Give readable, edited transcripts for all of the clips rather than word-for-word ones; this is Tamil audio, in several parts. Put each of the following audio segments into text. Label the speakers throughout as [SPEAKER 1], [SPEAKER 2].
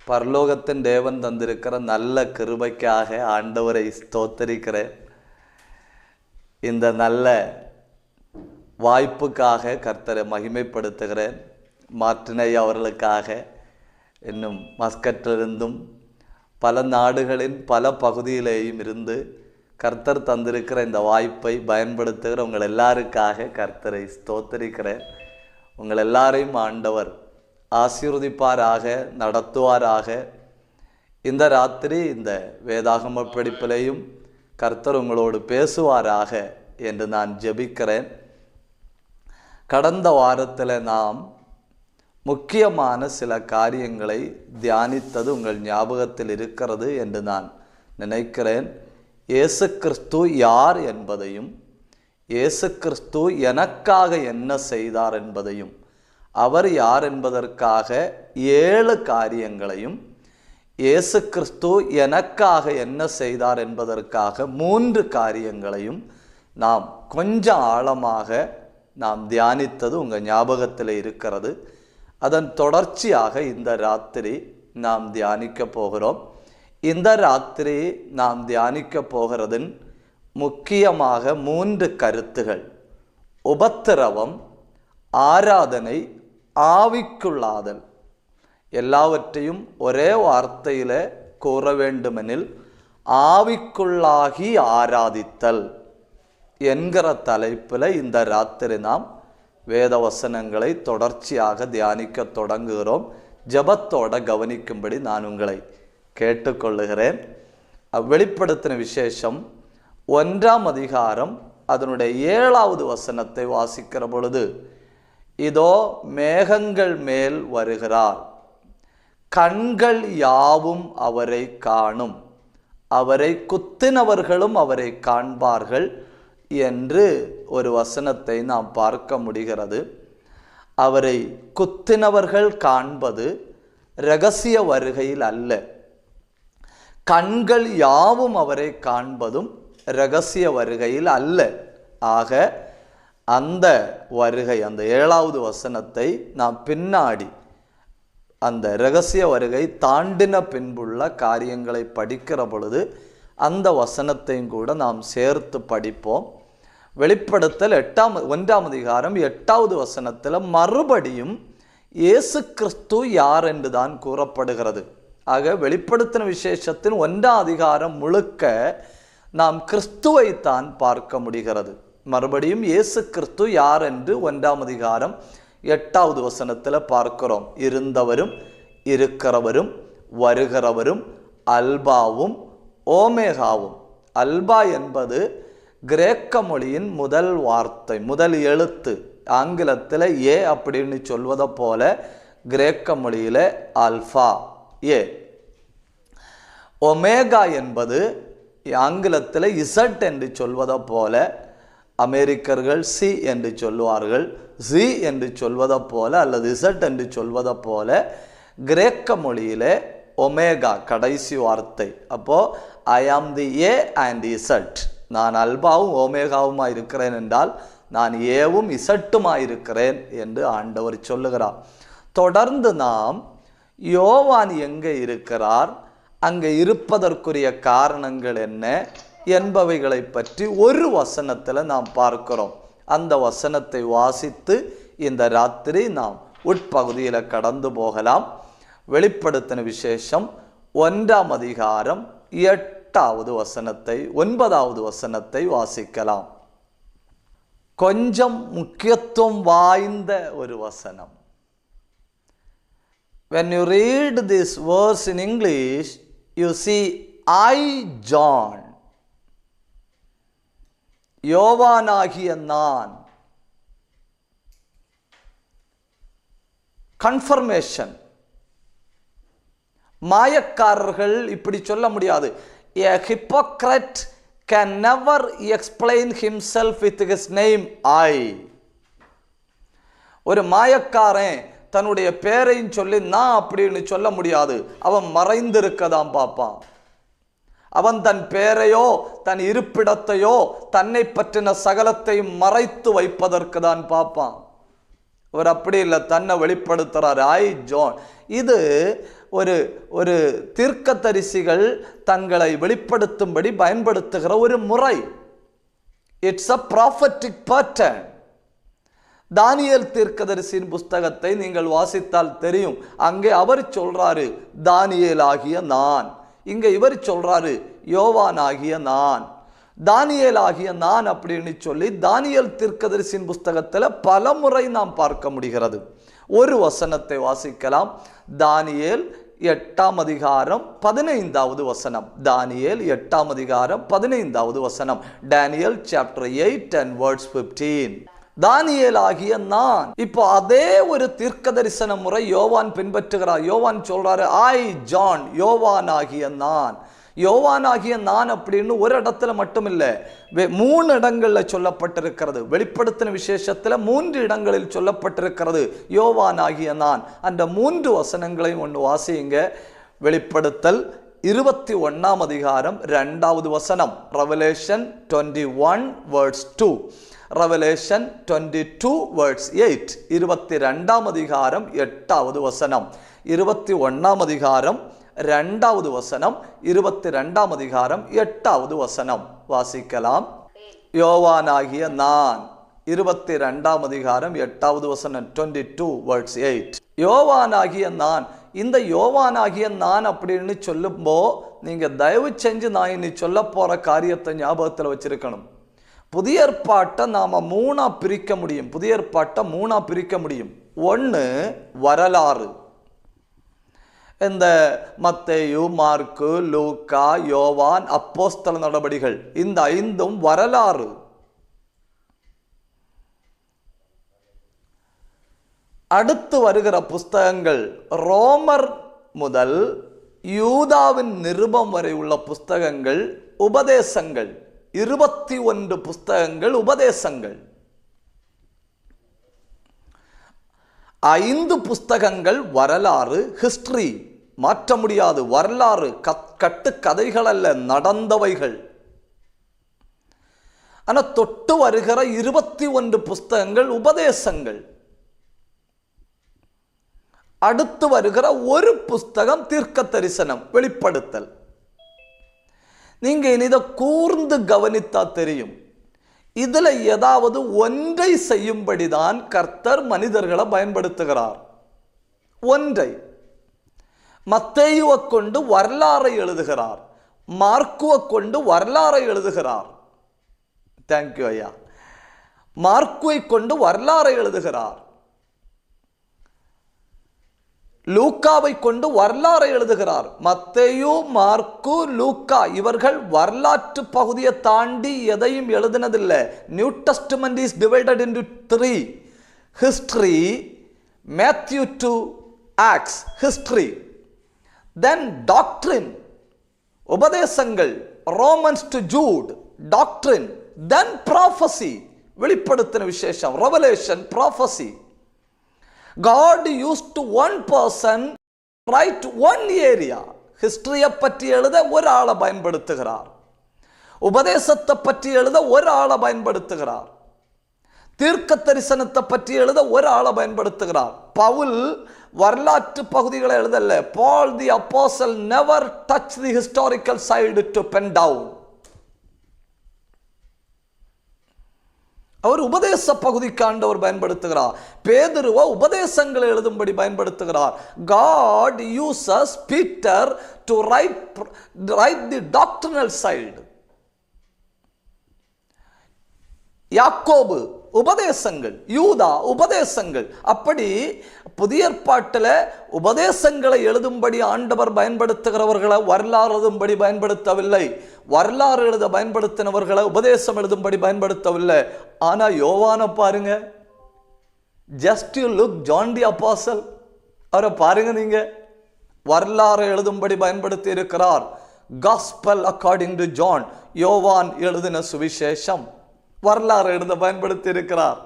[SPEAKER 1] பரலோகத்தின் தேவன் தந்திருக்கிற நல்ல கிருபைக்காக ஆண்டவரை ஸ்தோத்தரிக்கிறேன். இந்த நல்ல வாய்ப்புக்காக கர்த்தரை மகிமைப்படுத்துகிறேன். மார்ட்டினை அவர்களுக்காக இன்னும் மஸ்கட்டிலிருந்தும் பல நாடுகளின் பல பகுதியிலேயும் இருந்து கர்த்தர் தந்திருக்கிற இந்த வாய்ப்பை பயன்படுத்துகிற உங்கள் எல்லாருக்காக கர்த்தரை ஸ்தோத்தரிக்கிறேன். உங்கள் எல்லாரையும் ஆண்டவர் ஆசீர்வதிப்பாராக, நடத்துவாராக. இந்த ராத்திரி இந்த வேதாகம படிப்பிலையும் கர்த்தர் உங்களோடு பேசுவாராக என்று நான் ஜெபிக்கிறேன். கடந்த வாரத்தில் நாம் முக்கியமான சில காரியங்களை தியானித்தது உங்கள் ஞாபகத்தில் இருக்கிறது என்று நான் நினைக்கிறேன். இயேசு கிறிஸ்து யார் என்பதையும், இயேசு கிறிஸ்து எனக்காக என்ன செய்தார் என்பதையும், அவர் யார் என்பதற்காக 7 காரியங்களையும், இயேசு கிறிஸ்து எனக்காக என்ன செய்தார் என்பதற்காக 3 காரியங்களையும் நாம் கொஞ்சம் ஆழமாக நாம் தியானித்தது உங்கள் ஞாபகத்தில் இருக்கிறது. அதன் தொடர்ச்சியாக இந்த ராத்திரி நாம் தியானிக்க போகிறோம். இந்த ராத்திரி நாம் தியானிக்க போகிறதின் முக்கியமாக 3 கருத்துகள்: உபத்திரவம், ஆராதனை, ஆவிக்குள்ளாதல். எல்லாவற்றையும் ஒரே வார்த்தையில் கூற வேண்டுமெனில் ஆவிக்குள்ளாகி ஆராதித்தல் என்கிற தலைப்பில் இந்த ராத்திரி நாம் வேத வசனங்களை தொடர்ச்சியாக தியானிக்க தொடங்குகிறோம். ஜெபத்தோட கவனிக்கும்படி நான் உங்களை கேட்டுக்கொள்ளுகிறேன். வெளிப்படுத்தின விசேஷம் 1ஆம் அதிகாரம் அதனுடைய 7வது வசனத்தை வாசிக்கிற பொழுது, இதோ மேகங்கள் மேல் வருகிறார், கண்கள் யாவும் அவரை காணும், அவரை குத்தினவர்களும் அவரை காண்பார்கள் என்று ஒரு வசனத்தை நாம் பார்க்க முடிகிறது. அவரை குத்தினவர்கள் காண்பது இரகசிய வருகையில் அல்ல, கண்கள் யாவும் அவரை காண்பதும் இரகசிய வருகையில் அல்ல. ஆக அந்த வருகை, அந்த 7வது வசனத்தை நாம் பின்னாடி அந்த இரகசிய வருகை தாண்டின பின்புள்ள காரியங்களை படிக்கிற பொழுது அந்த வசனத்தையும் கூட நாம் சேர்த்து படிப்போம். வெளிப்படுத்தல் 1ஆம் அதிகாரம் 8வது வசனத்தில் மறுபடியும் இயேசு கிறிஸ்து யார் என்று தான் கூறப்படுகிறது. ஆக வெளிப்படுத்தின விசேஷத்தின் 1ஆம் அதிகாரம் முழுக்க நாம் கிறிஸ்துவைத்தான் பார்க்க முடிகிறது. மறுபடியும் இயேசு கிறிஸ்து யார் என்று 1ஆம் அதிகாரம் 8வது வசனத்தில் பார்க்கிறோம். இருந்தவரும் இருக்கிறவரும் வருகிறவரும் அல்பாவும் ஓமேகாவும். அல்பா என்பது கிரேக்க மொழியின் முதல் வார்த்தை, முதல் எழுத்து. ஆங்கிலத்தில் ஏ அப்படின்னு சொல்வதை போல கிரேக்க மொழியில் ஆல்ஃபா ஏ. ஒமேகா என்பது ஆங்கிலத்தில் இசட் என்று சொல்வதை போல அமெரிக்கர்கள் சி என்று சொல்வார்கள், ஜி என்று சொல்வதை போல அல்லது இசட் என்று சொல்வதை போல கிரேக்க மொழியில் ஒமேகா கடைசி வார்த்தை. அப்போது ஐ ஆம் தி ஏ அண்ட் இசட், நான் அல்பாவும் ஓமேகாவுமாக இருக்கிறேன் என்றால் நான் ஏவும் இசட்டுமாக இருக்கிறேன் என்று ஆண்டவர் சொல்லுகிறார். தொடர்ந்து நாம் யோவான் எங்கே இருக்கிறார், அங்கே இருப்பதற்குரிய காரணங்கள் என்ன என்பவைகளை பற்றி ஒரு வசனத்தில் நாம் பார்க்கிறோம். அந்த வசனத்தை வாசித்து இந்த ராத்திரி நாம் உட்பகுதியில் கடந்து போகலாம். வெளிப்படுத்தின விசேஷம் 1ஆம் அதிகாரம் 8வது வசனத்தை 9வது வசனத்தை வாசிக்கலாம். கொஞ்சம் முக்கியத்துவம் வாய்ந்த ஒரு வசனம். When you read this verse in English, you see I John, யோவானாகிய நான். கன்ஃபர்மேஷன். மாயக்காரர்கள் இப்படி சொல்ல முடியாது. A hypocrite can never explain himself with his name I. ஒரு மாயக்காரன் தன்னுடைய பேரையும் சொல்லி நான் அப்படின்னு சொல்ல முடியாது. அவன் மறைந்திருக்கதான் பார்ப்பான். அவன் தன் பேரையோ தன் இருப்பிடத்தையோ தன்னை பற்றின சகலத்தையும் மறைத்து வைப்பதற்கு தான் பார்ப்பான். அவர் அப்படி இல்லை, தன்னை வெளிப்படுத்துறார். ஐ ஜான். இது ஒரு ஒரு தீர்க்கதரிசிகள் தங்களை வெளிப்படுத்தும்படி பயன்படுத்துகிற ஒரு முறை. It's a prophetic pattern. தானியேல் தீர்க்கதரிசியின் புஸ்தகத்தை நீங்கள் வாசித்தால் தெரியும். அங்கே அவர் சொல்றாரு தானியேல் ஆகிய நான், இங்க இவர் சொல்றாரு யோவான் ஆகிய நான். தானியேல் ஆகிய நான் அப்படின்னு சொல்லி தானியேல் தீர்க்கதரிசியின் புஸ்தகத்தில் பல முறை நாம் பார்க்க முடிகிறது. ஒரு வசனத்தை வாசிக்கலாம். தானியேல் 8ஆம் அதிகாரம் 15வது வசனம். தானியேல் 8ஆம் அதிகாரம் 15வது வசனம். Daniel chapter 8 and verse 15. தானியேல் ஆகிய நான். இப்போ அதே ஒரு தீர்க்க தரிசன முறை யோவான் பின்பற்றுகிறார். யோவான் சொல்றாரு ஐ ஜான், யோவான் ஆகிய நான். யோவான் ஆகிய நான் அப்படின்னு ஒரு இடத்துல மட்டும் இல்லை, 3 இடங்கள்ல சொல்லப்பட்டிருக்கிறது. வெளிப்படுத்தின விசேஷத்துல 3 இடங்களில் சொல்லப்பட்டிருக்கிறது யோவான் ஆகிய நான். அந்த 3 வசனங்களையும் ஒன்று வாசியுங்க. வெளிப்படுத்தல் 21ஆம் அதிகாரம் 2வது வசனம். Revelation 21 verse 2. Revelation 22 verse 8. 22ஆம் அதிகாரம் 8வது வசனம். 21ஆம் அதிகாரம் 2வது வசனம், 22ஆம் அதிகாரம் 8வது வசனம் வாசிக்கலாம். யோவான் ஆகிய நான், 22ஆம் அதிகாரம் 8வது வசனம். 22 verse 8. யோவான் ஆகிய நான். இந்த யோவான் ஆகிய நான் அப்படின்னு சொல்லும்போ நீங்க தயவு செஞ்சு நான் இனி சொல்ல போற காரியத்தை ஞாபகத்தில் வச்சிருக்கணும். புதிய ஏற்பாட்டை நாம 3ஆ பிரிக்க முடியும். புதிய ஏற்பாட்டை 3ஆ பிரிக்க முடியும். 1 வரலாறு. இந்த மத்தேயு, மார்க்கு, லூக்கா, யோவான், அப்போஸ்தல நடபடிகள், இந்த 5ம் வரலாறு. அடுத்து வருகிற புஸ்தகங்கள் ரோமர் முதல் யூதாவின் நிருபம் வரை உள்ள புஸ்தகங்கள் உபதேசங்கள். 21 புஸ்தகங்கள் உபதேசங்கள். 5 புஸ்தகங்கள் வரலாறு, ஹிஸ்டரி, மாற்ற முடியாது. வரலாறு, கட்டு கதைகள் அல்ல, நடந்தவைகள். ஆனா தொட்டு வருகிற 21 புஸ்தகங்கள் உபதேசங்கள். அடுத்து வருகிற ஒரு புஸ்தகம் தீர்க்க தரிசனம், வெளிப்படுத்தல். நீங்க இதை கூர்ந்து கவனித்தா தெரியும். இதுல ஏதாவது ஒன்றை செய்யும்படிதான் கர்த்தர் மனிதர்களை பயன்படுத்துகிறார். ஒன்றை. மத்தேயுவை கொண்டு வரலாறை எழுதுகிறார், மார்க்குவை கொண்டு வரலாறை எழுதுகிறார். தேங்க்யூ ஐயா. மார்க்குவை கொண்டு வரலாறை எழுதுகிறார். லூக்காவை கொண்டு வரலாறை எழுதுகிறார். மத்தேயு, மார்க்கு, லூக்கா இவர்கள் வரலாற்று பகுதியை தாண்டி எதையும் எழுதினதில்லை. New Testament is divided into 3. History, Matthew to Acts, history. Then doctrine, உபதேசங்கள், Romans to Jude, doctrine. Then prophecy, வெளிப்படுத்தின விசேஷம், revelation, prophecy. God used to one person write one area. ஹிஸ்டரியை பற்றி எழுத ஒரு ஆளை பயன்படுத்துகிறார். உபதேசத்தை பற்றி எழுத ஒரு ஆளை பயன்படுத்துகிறார். தீர்க்க தரிசனத்தை பற்றி எழுத ஒரு ஆளை பயன்படுத்துகிறார். பவுல் வரலாற்று பகுதிகளை எழுதல. Paul the apostle never touched the historical side to pen down. அவர் உபதேச பகுதிக்கு ஆண்டவர் பயன்படுத்துகிறார். பேதுருவை உபதேசங்களை எழுதும்படி பயன்படுத்துகிறார். God uses Peter to write the doctrinal side. யாக்கோபு உபதேசங்கள், யூதா உபதேசங்கள். அப்படி புதிய ஏற்பாட்டில் உபதேசங்களை எழுதும்படி ஆண்டவர் பயன்படுத்துகிறவர்களை வரலாறு எழுதும்படி பயன்படுத்தவில்லை. வரலாறு எழுத பயன்படுத்தினவர்களை உபதேசம் எழுதும்படி பயன்படுத்தவில்லை. ஆனா யோவானை பாருங்க. Just you look John the apostle, அவரை பாருங்க நீங்க. வரலாறு எழுதும்படி பயன்படுத்தி இருக்கிறார். காஸ்பல் அக்கார்டிங் டு ஜான், யோவான் எழுதின சுவிசேஷம். வரலாறு எழுத பயன்படுத்தி இருக்கிறார்.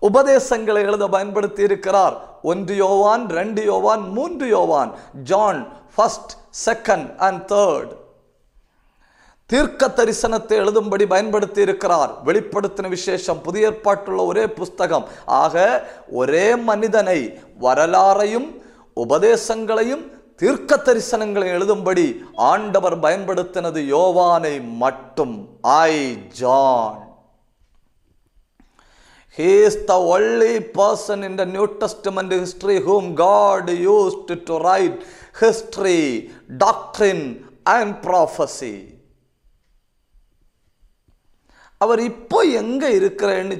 [SPEAKER 1] உபதேசங்களை எழுத பயன்படுத்தி இருக்கிறார். 1 யோவான், 2 யோவான், 3 யோவான், ஜான் 1, 2 and 3. தீர்க்க தரிசனத்தை எழுதும்படி பயன்படுத்தி இருக்கிறார். வெளிப்படுத்தின விசேஷம் புதிய ஏற்பாட்டுள்ள ஒரே புஸ்தகம். ஆக ஒரே மனிதனை வரலாறையும் உபதேசங்களையும் தீர்க்க தரிசனங்களை எழுதும்படி ஆண்டவர் பயன்படுத்தினது யோவானை மட்டும். John. He is the only person in the New Testament history whom God used to write history, doctrine and prophecy. அவர் இப்போ எங்க இருக்கிறேன்னு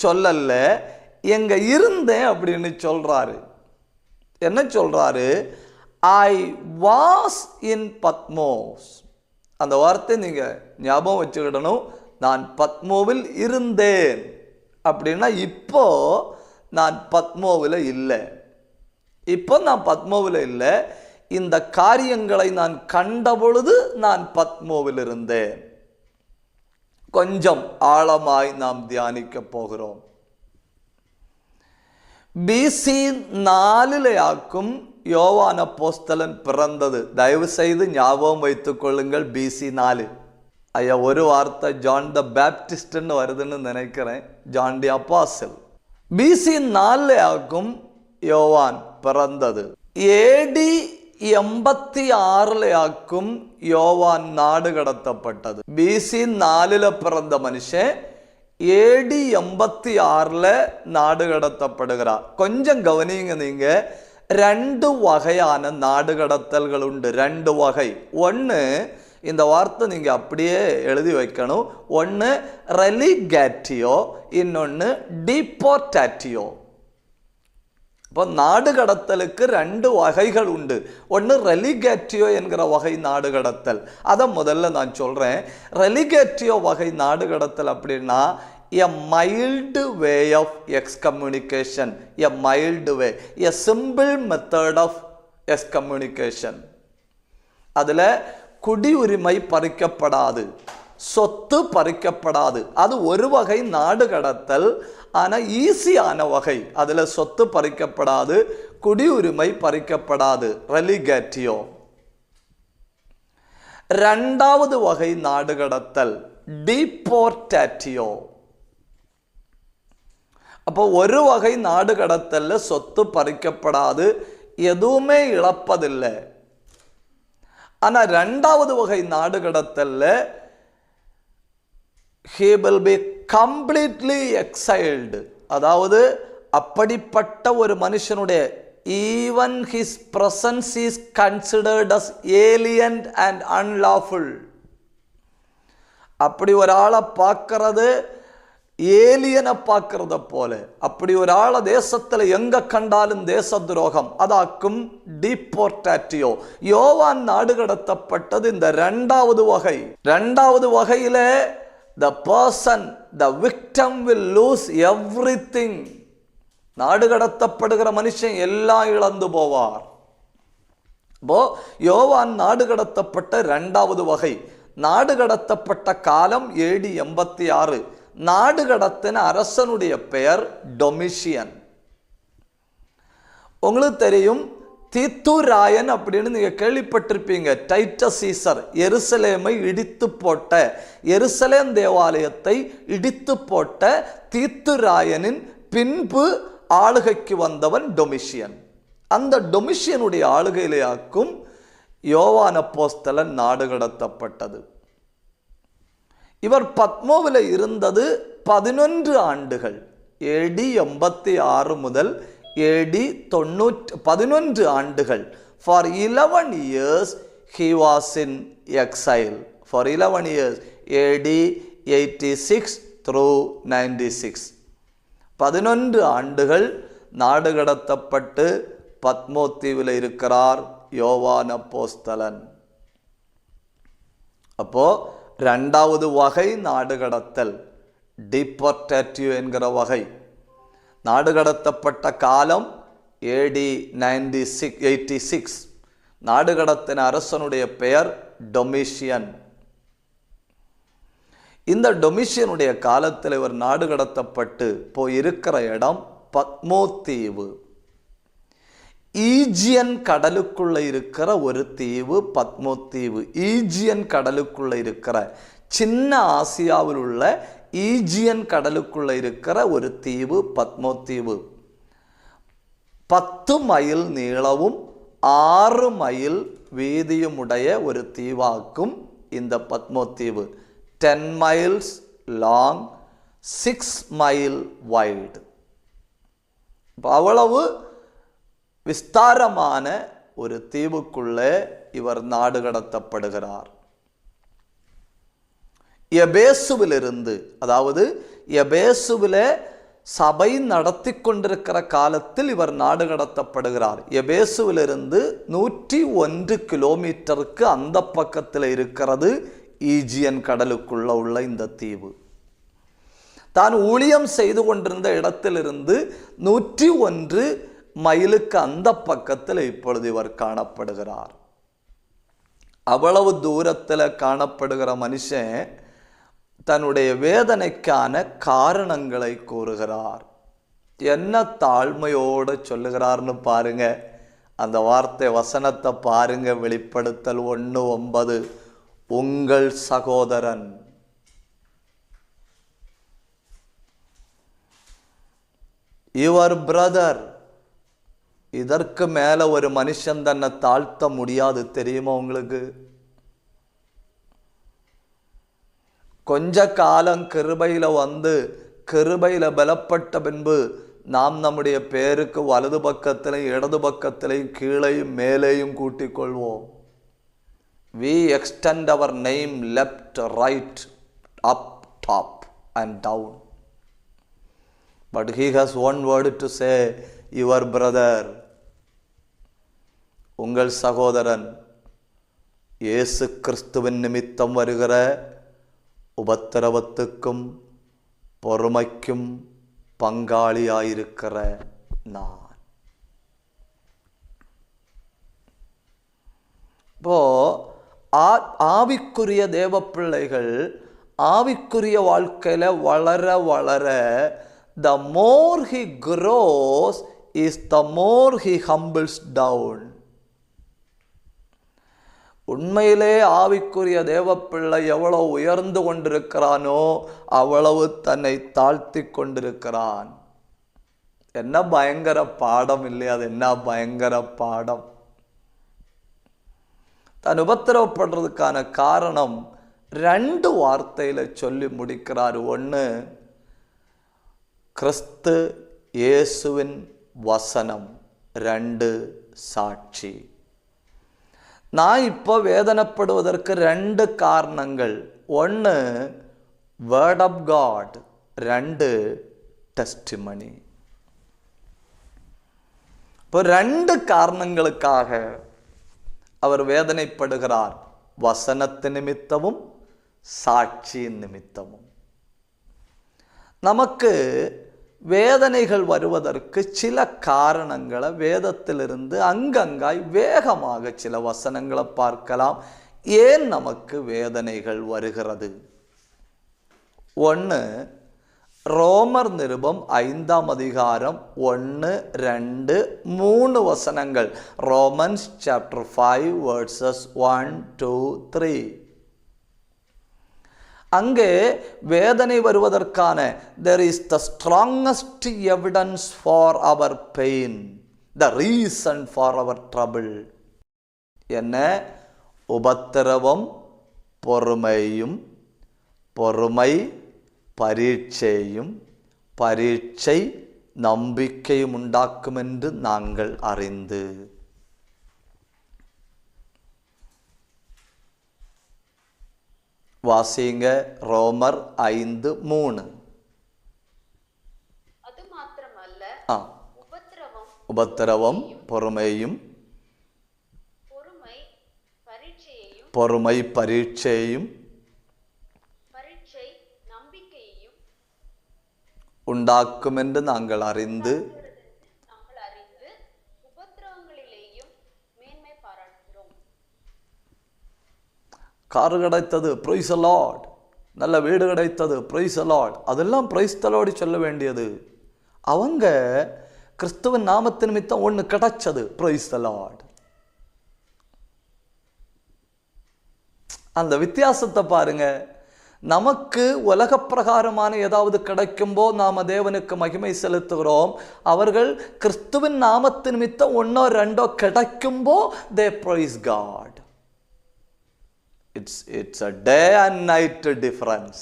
[SPEAKER 1] சொல்லல, எங்க இருந்தேன் அப்படின்னு சொல்றாரு. என்ன சொல்றாரு? I was in Patmos. அந்த வார்த்தை நீங்க ஞாபகம் வச்சுக்கிடணும். நான் பத்மோவில் இருந்தேன் அப்படின்னா இப்போ நான் பத்மோவில் இல்லை. இப்போ நான் பத்மோவில் இல்லை. இந்த காரியங்களை நான் கண்ட பொழுது நான் பத்மோவில் இருந்தேன். கொஞ்சம் ஆழமாய் நாம் தியானிக்க போகிறோம். BC 4 யோவான் அப்போஸ்தலன் பிறந்தது. தயவு செய்து ஞாபகம் வைத்துக் கொள்ளுங்கள். BC 4. ஐயா, ஒரு வார்த்தை ஜான் த பேப்டிஸ்ட்னு வருதுன்னு நினைக்கிறேன். John the அப்பாசில். BC 4 யோவான் பிறந்தது. AD 86 யோவான் நாடு கடத்தப்பட்டது. BC 4 பிறந்த மனுஷன் AD 86 நாடு கடத்தப்படுகிறார். கொஞ்சம் கவனிங்க. நீங்க 2 வகையான நாடு கடத்தல்கள் உண்டு. 2 வகை. ஒன்று, இந்த வார்த்தை நீங்க அப்படியே எழுதி வைக்கணும். ஒன்று ரெலிகேட்டியோ, இன்னொன்று டிபோர்டாட்டியோ. இப்போ நாடு கடத்தலுக்கு 2 வகைகள் உண்டு. ஒன்று ரெலிகேட்டியோ என்கிற வகை நாடு கடத்தல். அதை முதல்ல நான் சொல்றேன். ரெலிகேட்டியோ வகை நாடு கடத்தல் அப்படின்னா a mild way of excommunication, a mild way, a simple method of excommunication. அதில் குடியுரிமை பறிக்கப்படாது, சொத்து பறிக்கப்படாது. அது ஒரு வகை நாடு கடத்தல். ஆனால் ஈஸியான வகை. அதில் சொத்து பறிக்கப்படாது, குடியுரிமை பறிக்கப்படாது. ரெலிகேட்டியோ. 2வது வகை நாடு கடத்தல் டிபோர்டாட்டியோ. அப்போ ஒரு வகை நாடு கடத்தல்ல சொத்து பறிக்கப்படாது, எதுவுமே இழப்பதில்லை. ஆனா 2வது வகை நாடு கடத்தல்ல he will be completely exiled. அதாவது அப்படிப்பட்ட ஒரு மனுஷனுடைய even his presence is considered as alien and unlawful. அப்படி ஒரு ஆளை பார்க்கறது ஏலியனை பார்க்கறத போல. அப்படி ஒரு ஆளை தேசத்தில் எங்க கண்டாலும் தேச துரோகம். அதாக்கும் டிபோர்டாட்டியோ. யோவான் நாடு கடத்தப்பட்டது இந்த 2வது வகை. 2வது வகையில the person, the victim will lose everything. நாடு கடத்தப்படுகிற மனுஷன் எல்லாம் இழந்து போவார். யோவான் நாடு கடத்தப்பட்ட 2வது வகை. நாடு கடத்தப்பட்ட காலம் AD 86. நாடு கடத்தின அரசனுடைய பெயர் டொமிஷியன். உங்களுக்கு தெரியும், தீத்துராயன் அப்படின்னு நீங்க கேள்விப்பட்டிருப்பீங்க. டைட்டஸ் சீசர் எருசலேமை இடித்து போட்ட, எருசலேம் தேவாலயத்தை இடித்து போட்ட தீத்துராயனின் பின்பு ஆளுகைக்கு வந்தவன் டொமிஷியன். அந்த டொமிஷியனுடைய ஆளுகையிலேயாக்கும் யோவான் அப்போஸ்தலன் நாடு கடத்தப்பட்டது. இவர் பத்மோவில் இருந்தது 11 ஆண்டுகள். AD 86 முதல் AD 90, 11 ஆண்டுகள். For 11 years he was in exile. For 11 years, AD 86 through 96. 11 ஆண்டுகள் நாடு கடத்தப்பட்டு பத்மோ தீவில் இருக்கிறார் யோவான் அப்போஸ்தலன். அப்போ 2வது வகை நாடு கடத்தல் டிபோர்டாட்டிவ் என்கிற வகை. நாடு கடத்தப்பட்ட காலம் AD 86. நாடு கடத்தின அரசனுடைய பெயர் டொமிஷியன். இந்த டொமிஷியனுடைய காலத்தில் இவர் நாடு கடத்தப்பட்டு போய் இருக்கிற இடம் பத்மோ தீவு. ஈஜியன் கடலுக்குள்ள இருக்கிற ஒரு தீவு பத்மோ தீவு. ஈஜியன் கடலுக்குள்ள இருக்கிற, சின்ன ஆசியாவில் உள்ள ஈஜியன் கடலுக்குள்ள இருக்கிற ஒரு தீவு பத்மோ தீவு. 10 மைல் நீளமும் 6 மைல் வீதியுமுடைய ஒரு தீவாக்கும் இந்த பத்மோ தீவு. 10 மைல்ஸ் லாங், 6 மைல் வைடு. அவ்வளவு விஸ்தாரமான ஒரு தீவுக்குள்ளே இவர் நாடு கடத்தப்படுகிறார். எபேசுவிலிருந்து, அதாவது எபேசுவிலே சபை நடத்தி கொண்டிருக்கிற காலத்தில் இவர் நாடு கடத்தப்படுகிறார். எபேசுவிலிருந்து 101 கிலோமீட்டருக்கு அந்த பக்கத்தில் இருக்கிறது ஈஜியன் கடலுக்குள்ள உள்ள இந்த தீவு. தான் ஊழியம் செய்து கொண்டிருந்த இடத்திலிருந்து 101 மைலுக்கு அந்த பக்கத்தில் இப்பொழுது இவர் காணப்படுகிறார். அவ்வளவு தூரத்தில் காணப்படுகிற மனுஷன் தன்னுடைய வேதனைக்கான காரணங்களை கூறுகிறார். என்ன தாழ்மையோடு சொல்லுகிறார்னு பாருங்க. அந்த வார்த்தை வசனத்தை பாருங்க. வெளிப்படுத்தல் 1:9, உங்கள் சகோதரன். Your brother. இதற்கு மேல ஒரு மனுஷன் தன்னை தாழ்த்த முடியாது, தெரியுமா உங்களுக்கு? கொஞ்ச காலம் கிருபையில வந்து கிருபையில பலப்பட்ட பின்பு நாம் நம்முடைய பேருக்கு வலது பக்கத்திலையும் இடது பக்கத்திலையும் கீழையும் மேலேயும் கூட்டிக் கொள்வோம். We extend our name left, right, up, top and down. But he has one word to say, your brother. உங்கள் சகோதரன் இயேசு கிறிஸ்துவின் நிமித்தம் வருகிற உபத்திரவத்துக்கும் பொறுமைக்கும் பங்காளியாயிருக்கிற நான். இப்போ ஆவிக்குரிய தேவ பிள்ளைகள் ஆவிக்குரிய வாழ்க்கையில வளர வளர, the more he grows is the more he humbles down. உண்மையிலே ஆவிக்குரிய தேவப்பிள்ளை எவ்வளவு உயர்ந்து கொண்டிருக்கிறானோ அவ்வளவு தன்னை தாழ்த்தி கொண்டிருக்கிறான். என்ன பயங்கர பாடம் இல்லையா? அது என்ன பயங்கர பாடம்! தான் உபத்திரவப்படுறதுக்கான காரணம் 2 வார்த்தையில சொல்லி முடிக்கிறார். 1, கிறிஸ்து இயேசுவின் வசனம். 2, சாட்சி. நான் இப்போ வேதனைப்படுவதற்கு 2 காரணங்கள். 1, வேர்ட் ஆஃப் காட். 2, டெஸ்டிமனி. இப்போ 2 காரணங்களுக்காக அவர் வேதனைப்படுகிறார். வசனத்தின் நிமித்தமும் சாட்சியின் நிமித்தமும். நமக்கு வேதனைகள் வருவதற்கு சில காரணங்களை வேதத்திலிருந்து அங்கங்காய் வேகமாக சில வசனங்களை பார்க்கலாம். ஏன் நமக்கு வேதனைகள் வருகிறது? 1, ரோமர் நிருபம் 5ஆம் அதிகாரம் 1, 2, 3 வசனங்கள். Romans chapter 5 verses 1, 2, 3. அங்கே வேதனை வருவதற்கான there is the strongest evidence for our pain, the reason for our trouble. என்ன? உபத்திரவம் பொறுமையும், பொறுமை பரீட்சையும், பரீட்சை நம்பிக்கையும் உண்டாக்கும் என்று நாங்கள் அறிந்து. வாசிங்க ரோமர் 5:3.
[SPEAKER 2] அது மாத்திரமல்ல,
[SPEAKER 1] உபத்திரவம் பொறுமையும்,
[SPEAKER 2] பொறுமை
[SPEAKER 1] பரீட்சையும்,
[SPEAKER 2] பரீட்சை நம்பிக்கையையும்
[SPEAKER 1] உண்டாக்கும் என்று நாங்கள் அறிந்து
[SPEAKER 2] உபத்திரவங்களிலேயும் மேன்மை பாராட்டுகிறோம்.
[SPEAKER 1] காரு கிடைத்தது, பிரைஸ் தி லார்ட். நல்ல வீடு கிடைத்தது, பிரைஸ் தி லார்ட். அதெல்லாம் பிரைஸ் தி லார்ட் சொல்ல வேண்டியது. அவங்க கிறிஸ்துவின் நாமத்து நிமித்தம் ஒன்று கிடைச்சது. Praise the Lord. அந்த வித்தியாசத்தை பாருங்க. நமக்கு உலக பிரகாரமான ஏதாவது கிடைக்கும்போ நாம தேவனுக்கு மகிமை செலுத்துகிறோம். அவர்கள் கிறிஸ்துவின் நாமத்து நிமித்தம் ஒன்னோ ரெண்டோ கிடைக்கும்போ they praise God. It's a day and night difference.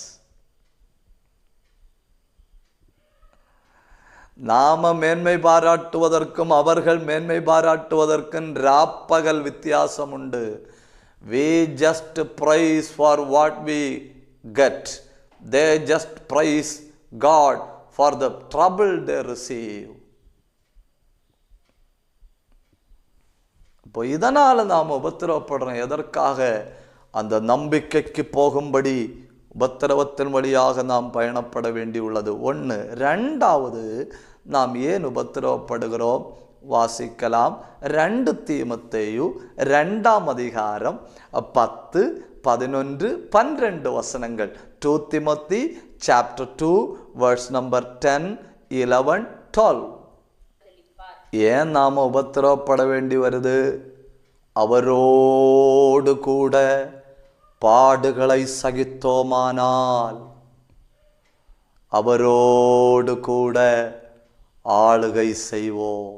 [SPEAKER 1] நாம மேன்மை பாராட்டுவதற்கும் அவர்கள் மேன்மை பாராட்டுவதற்கும் ராப்பகல் வித்தியாசம் உண்டு. We just praise for what we get. They just praise God for the trouble they receive. இப்போ இதனால நாம் உபத்திரவப்படுறோம். எதற்காக? அந்த நம்பிக்கைக்கு போகும்படி உபத்திரவத்தின் வழியாக நாம் பயணப்பட வேண்டியுள்ளது. ஒன்று. ரெண்டாவது, நாம் ஏன் உபத்திரவப்படுகிறோம்? வாசிக்கலாம். 2 தீமோத்தேயு 2ஆம் அதிகாரம் 10, 11, 12 வசனங்கள். 2 Timothy chapter 2 verse number 10, 11, 12. ஏன் நாம உபத்திரவப்பட வேண்டி வருது? அவரோடு கூட பாடுகளை சகித்தோமானால் அவரோடு கூட ஆளுகை செய்வோம்.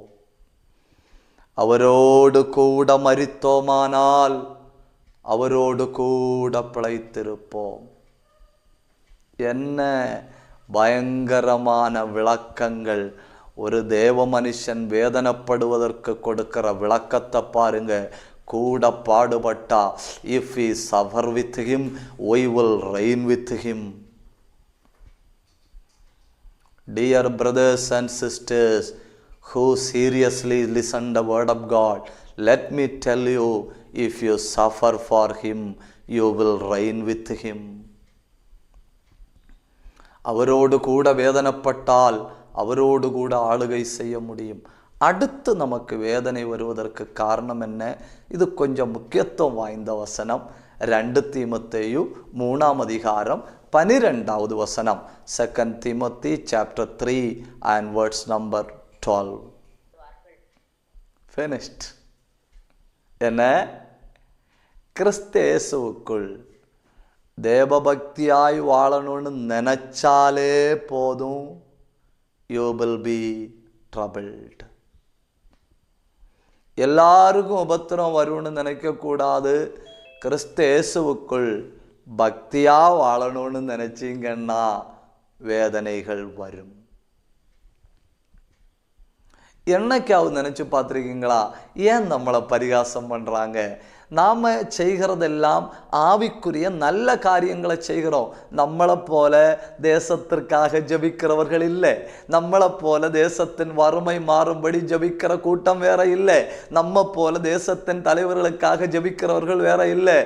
[SPEAKER 1] அவரோடு கூட மரித்தோமானால் அவரோடு கூட பிழைத்திருப்போம். என்ன பயங்கரமான விளக்கங்கள்! ஒரு தேவ மனுஷன் வேதனைப்படுவதற்கு கொடுக்கிற விளக்கத்தை பாருங்க. கூட பாடுபட்டா, if we suffer with him, we will reign with him. Dear brothers and sisters who seriously listen the word of God, let me tell you, if you suffer for him, you will reign with him. அவரோடு கூட வேதனைப்பட்டால் அவரோடு கூட ஆளுகை செய்ய முடியும். அடுத்து நமக்கு வேதனை வருவதற்கு காரணம் என்ன? இது கொஞ்சம் முக்கியத்துவம் வாய்ந்த வசனம். 2 தீமோத்தேயு 3ஆம் அதிகாரம் 12வது வசனம். 2 Timothy chapter 3 and verse number 12. Finished. என்ன? கிறிஸ்தேசுவுக்குள் தேவபக்தியாய் வாழணும்னு நினைச்சாலே போதும், you will be troubled. எல்லாருக்கும் உபத்திரம் வரும்னு நினைக்கக்கூடாது. கிறிஸ்தேசுவுக்குள் பக்தியா வாழணும்னு நினைச்சீங்கன்னா வேதனைகள் வரும். என்னைக்காவது நினைச்சு பார்த்துருக்கீங்களா? ஏன் நம்மளை பரிகாசம் பண்றாங்க? நாம் செய்கிறதெல்லாம் ஆவிக்குரிய நல்ல காரியங்களை செய்கிறோம். நம்மளை போல தேசத்திற்காக ஜபிக்கிறவர்கள் இல்லை. நம்மளை போல தேசத்தின் வறுமை மாறும்படி ஜபிக்கிற கூட்டம் வேற இல்லை. நம்ம போல தேசத்தின் தலைவர்களுக்காக ஜபிக்கிறவர்கள் வேற இல்லை.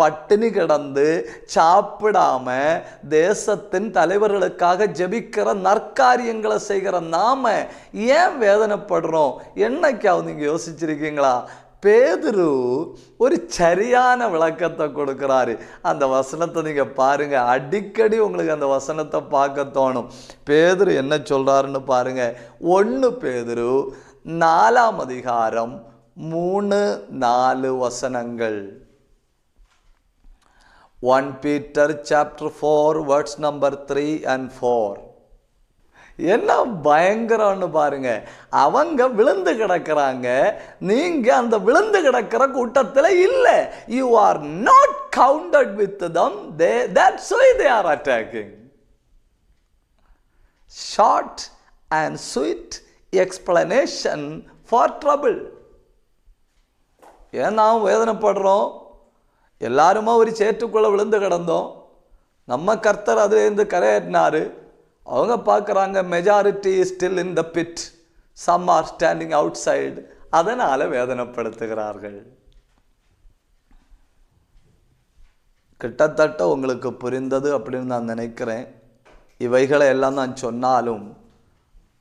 [SPEAKER 1] பட்டினி கிடந்து சாப்பிடாம தேசத்தின் தலைவர்களுக்காக ஜபிக்கிற நற்காரியங்களை செய்கிற நாம ஏன் வேதனைப்படுறோம்? என்னைக்காவது நீங்க யோசிச்சிருக்கீங்களா? பேதுரு ஒரு சரியான விளக்கத்தை கொடுக்கிறாரு. அந்த வசனத்தை நீங்க பாருங்க. அடிக்கடி உங்களுக்கு அந்த வசனத்தை பார்க்க தோணும். பேதுரு என்ன சொல்றாருன்னு பாருங்க. 1 பேதுரு 4ஆம் அதிகாரம் 3, 4 வசனங்கள். 1 Peter chapter 4 verse number 3 and 4. என்ன பயங்கரம்னு பாருங்க. அவங்க விழுந்து கிடக்கிறாங்க, நீங்க அந்த விழுந்து கிடக்கிற கூட்டத்தில் இல்லை. You are not counted with them. That's why they are attacking. Short and sweet explanation for trouble. ஏன் நாம் வேதனைப்படுறோம்? எல்லாருமா ஒரு சேற்றுக்குள்ள விழுந்து கிடந்தோம். நம்ம கர்த்தர் அதுலேருந்து கரையேற்றினாரு. அவங்க பார்க்குறாங்க majority is still in the pit, some are standing outside. அதனால் வேதனைப்படுத்துகிறார்கள். கிட்டத்தட்ட உங்களுக்கு புரிந்தது அப்படின்னு நான் நினைக்கிறேன். இவைகளை எல்லாம் நான் சொன்னாலும்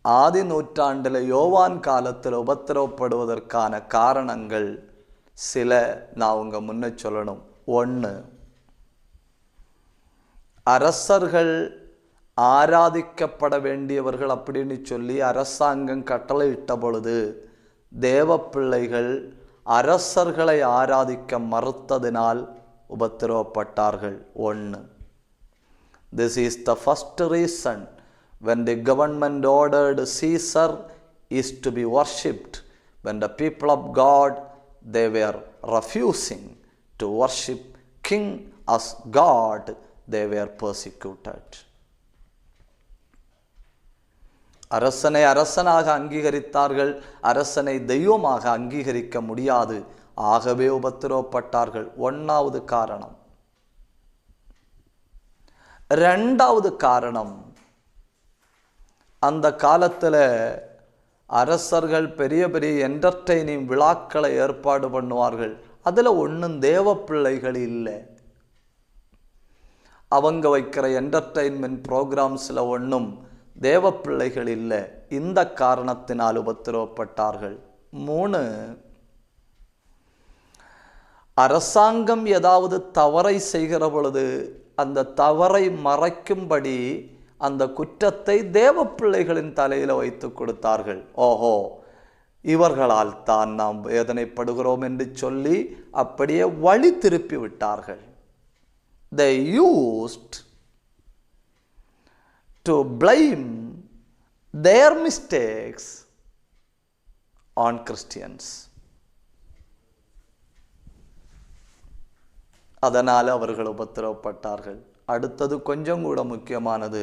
[SPEAKER 1] ஆதி நூற்றாண்டில் யோவான் காலத்தில் உபத்திரவப்படுவதற்கான காரணங்கள் சில நான் உங்க முன்ன சொல்லணும். 1, அரசர்கள் ஆராதிக்கப்பட வேண்டியவர்கள் அப்படின்னு சொல்லி அரசாங்கம் கட்டளையிட்ட பொழுது தேவ பிள்ளைகள் அரசர்களை ஆராதிக்க மறுத்ததினால் உபத்திரவப்பட்டார்கள். 1. This is the first reason when the government ordered Caesar is to be worshipped. When the people of God, they were refusing to worship king as God, they were persecuted. அரசனை அரசனாக அங்கீகரித்தார்கள், அரசனை தெய்வமாக அங்கீகரிக்க முடியாது, ஆகவே உபத்திரவப்பட்டார்கள். 1வது காரணம். 2வது காரணம், அந்த காலத்தில் அரசர்கள் பெரிய பெரிய என்டர்டெய்னிங் விழாக்களை ஏற்பாடு பண்ணுவார்கள். அதில் ஒன்றும் தேவ பிள்ளைகள் இல்லை. அவங்க வைக்கிற என்டர்டெயின்மெண்ட் ப்ரோக்ராம்ஸில் ஒன்றும் தேவ பிள்ளைகள் இல்லை. இந்த காரணத்தினால் உபத்திரவப்பட்டார்கள். 3, அரசாங்கம் ஏதாவது தவறை செய்கிற பொழுது அந்த தவறை மறைக்கும்படி அந்த குற்றத்தை தேவ பிள்ளைகளின் தலையில் வைத்து கொடுத்தார்கள். ஓஹோ, இவர்களால் தான் நாம் வேதனைப்படுகிறோம் என்று சொல்லி அப்படியே வழி திருப்பி விட்டார்கள். They used to blame their mistakes on Christians. அதனால் அவர்கள் உபத்திரவப்பட்டார்கள். அடுத்தது கொஞ்சம் கூட முக்கியமானது,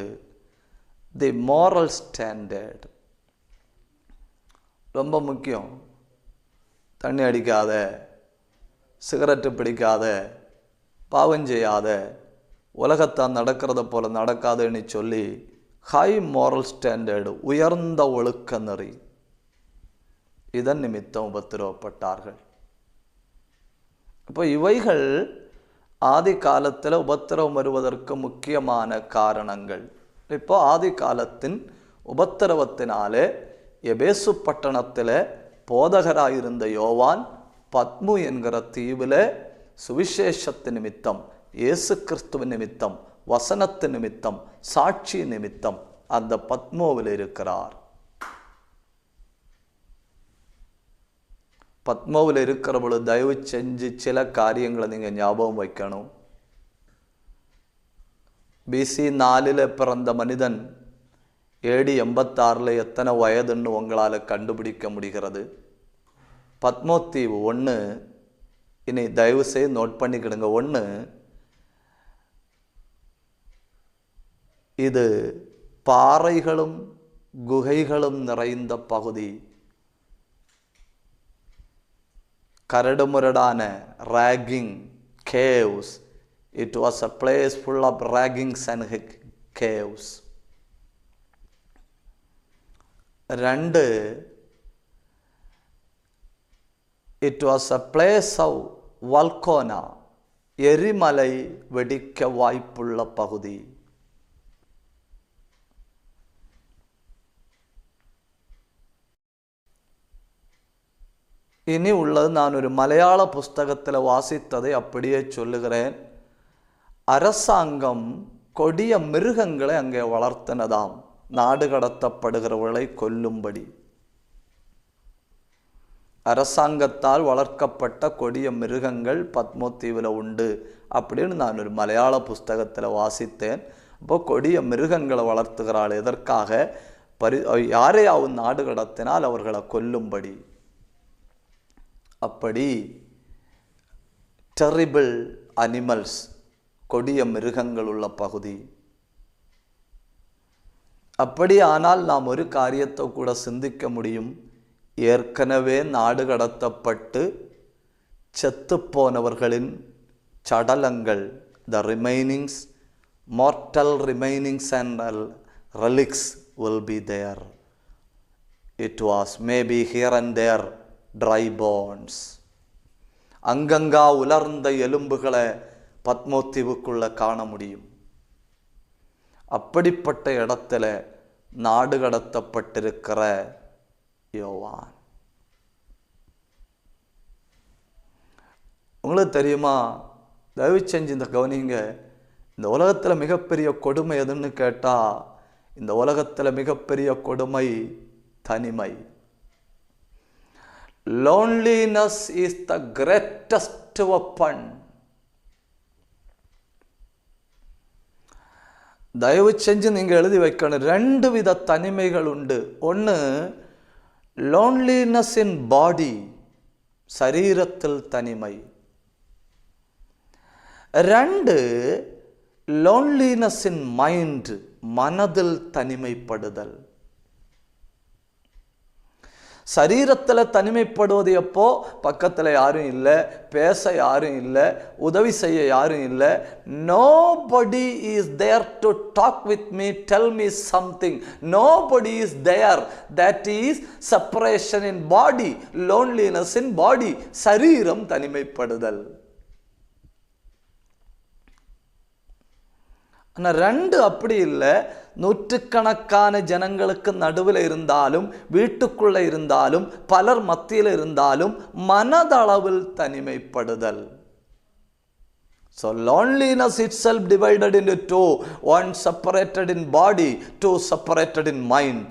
[SPEAKER 1] தி moral ஸ்டாண்டர்ட். ரொம்ப முக்கியம். தண்ணி அடிக்காத, சிகரெட்டு பிடிக்காத, பாவம் செய்யாத, உலகத்தான் நடக்கிறத போல நடக்காதுன்னு சொல்லி ஹை moral ஸ்டாண்டர்டு, உயர்ந்த ஒழுக்க நெறி, இதன் நிமித்தம் உபத்திரவப்பட்டார்கள். இப்போ இவைகள் ஆதி காலத்தில் உபத்திரவம் வருவதற்கு முக்கியமான காரணங்கள். இப்போ ஆதி காலத்தின் உபத்திரவத்தினாலே எபேசு பட்டணத்தில் போதகராயிருந்த யோவான் பத்மு என்கிற தீவில் சுவிசேஷத்து நிமித்தம், இயேசு கிறிஸ்துவ நிமித்தம், வசனத்து நிமித்தம், சாட்சி நிமித்தம் அந்த பத்மோவில் இருக்கிறார். பத்மோவில் இருக்கிற பொழுது தயவு செஞ்சு சில காரியங்களை நீங்கள் ஞாபகம் வைக்கணும். BC 4 பிறந்த மனிதன் AD 86 எத்தனை வயதுன்னு உங்களால் கண்டுபிடிக்க முடிகிறது. பத்மோத்தீவு 1, இனி தயவு செய்து நோட் பண்ணிக்கிடுங்க. 1, இது பாறைகளும் குகைகளும் நிறைந்த பகுதி. கரடுமுரடான ragging caves. It was a place full of raggings and caves. 2, it was a place of volcano. எரிமலை வெடிக்க வாய்ப்புள்ள பகுதி. இனி உள்ளது, நான் ஒரு மலையாள புஸ்தகத்தில் வாசித்ததை அப்படியே சொல்லுகிறேன். அரசாங்கம் கொடிய மிருகங்களை அங்கே வளர்த்தினதாம், நாடு கடத்தப்படுகிறவர்களை கொல்லும்படி. அரசாங்கத்தால் வளர்க்கப்பட்ட கொடிய மிருகங்கள் பத்மோத்தீவில் உண்டு அப்படின்னு நான் ஒரு மலையாள புஸ்தகத்தில் வாசித்தேன். அப்போ கொடிய மிருகங்களை வளர்த்துகிறாள் எதற்காக? யாரையாவது நாடு கடத்தினால் அவர்களை கொல்லும்படி. அப்படி டெரிபிள் அனிமல்ஸ், கொடிய மிருகங்கள் உள்ள பகுதி. அப்படி ஆனால் நாம் ஒரு காரியத்தை கூட சிந்திக்க முடியும். ஏற்கனவே நாடு கடத்தப்பட்டு செத்துப்போனவர்களின் சடலங்கள், the remainings, mortal remainings and relics will be there. It was maybe here and there dry bones. அங்கங்கா உலர்ந்த எலும்புகளை பத்மோத்தீவுக்குள்ள காண முடியும். அப்படிப்பட்ட இடத்துல நாடு கடத்தப்பட்டிருக்கிற யோவான். உங்களுக்கு தெரியுமா, தயவு செஞ்சு இந்த கவனிங்க, இந்த உலகத்தில் மிகப்பெரிய கொடுமை எதுன்னு கேட்டால், இந்த உலகத்தில் மிகப்பெரிய கொடுமை தனிமை. Loneliness is the greatest weapon. தயவு செஞ்சு நீங்கள் எழுதி வைக்கணும். 2 வித தனிமைகள் உண்டு. ஒன்று loneliness in body, சரீரத்தில் தனிமை. 2 loneliness in mind, மனதில் தனிமைப்படுதல். சரீரத்தில் தனிமைப்படுவது எப்போ? பக்கத்தில் யாரும் இல்லை, பேச யாரும் இல்லை, உதவி செய்ய யாரும் இல்லை. Nobody is there to talk with me, tell me something. Nobody is there. That is separation in body, loneliness in body. சரீரம் தனிமைப்படுதல். ஆனால் 2 அப்படி இல்லை. நூற்றுக்கணக்கான ஜனங்களுக்கு நடுவில் இருந்தாலும், வீட்டுக்குள்ளே இருந்தாலும், பலர் மத்தியில் இருந்தாலும் மனதளவில் தனிமைப்படுதல். So loneliness itself divided into 2. One separated in body, 2 separated in mind.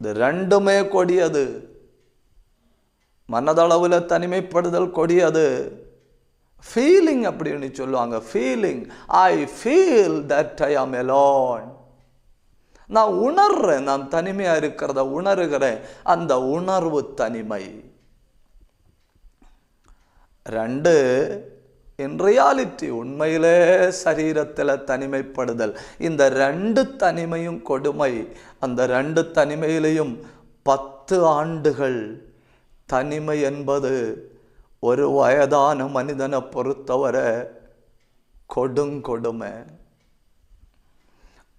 [SPEAKER 1] இது 2மே கொடியது. மனதளவில் தனிமைப்படுதல் கொடியது. ஃபீலிங் அப்படின்னு சொல்லுவாங்க. Feeling, I feel that I ஆம் அலோன். நான் உணர்றேன், நான் தனிமையாக இருக்கிறத உணர்கிறேன். அந்த உணர்வு தனிமை. 2 இன் ரியாலிட்டி, உண்மையிலே சரீரத்தில் தனிமைப்படுதல். இந்த 2 தனிமையும் கொடுமை. அந்த 2 தனிமையிலையும் 10 ஆண்டுகள். தனிமை என்பது ஒரு வயதான மனிதனை பொறுத்தவரை கொடுங்கொடுமை.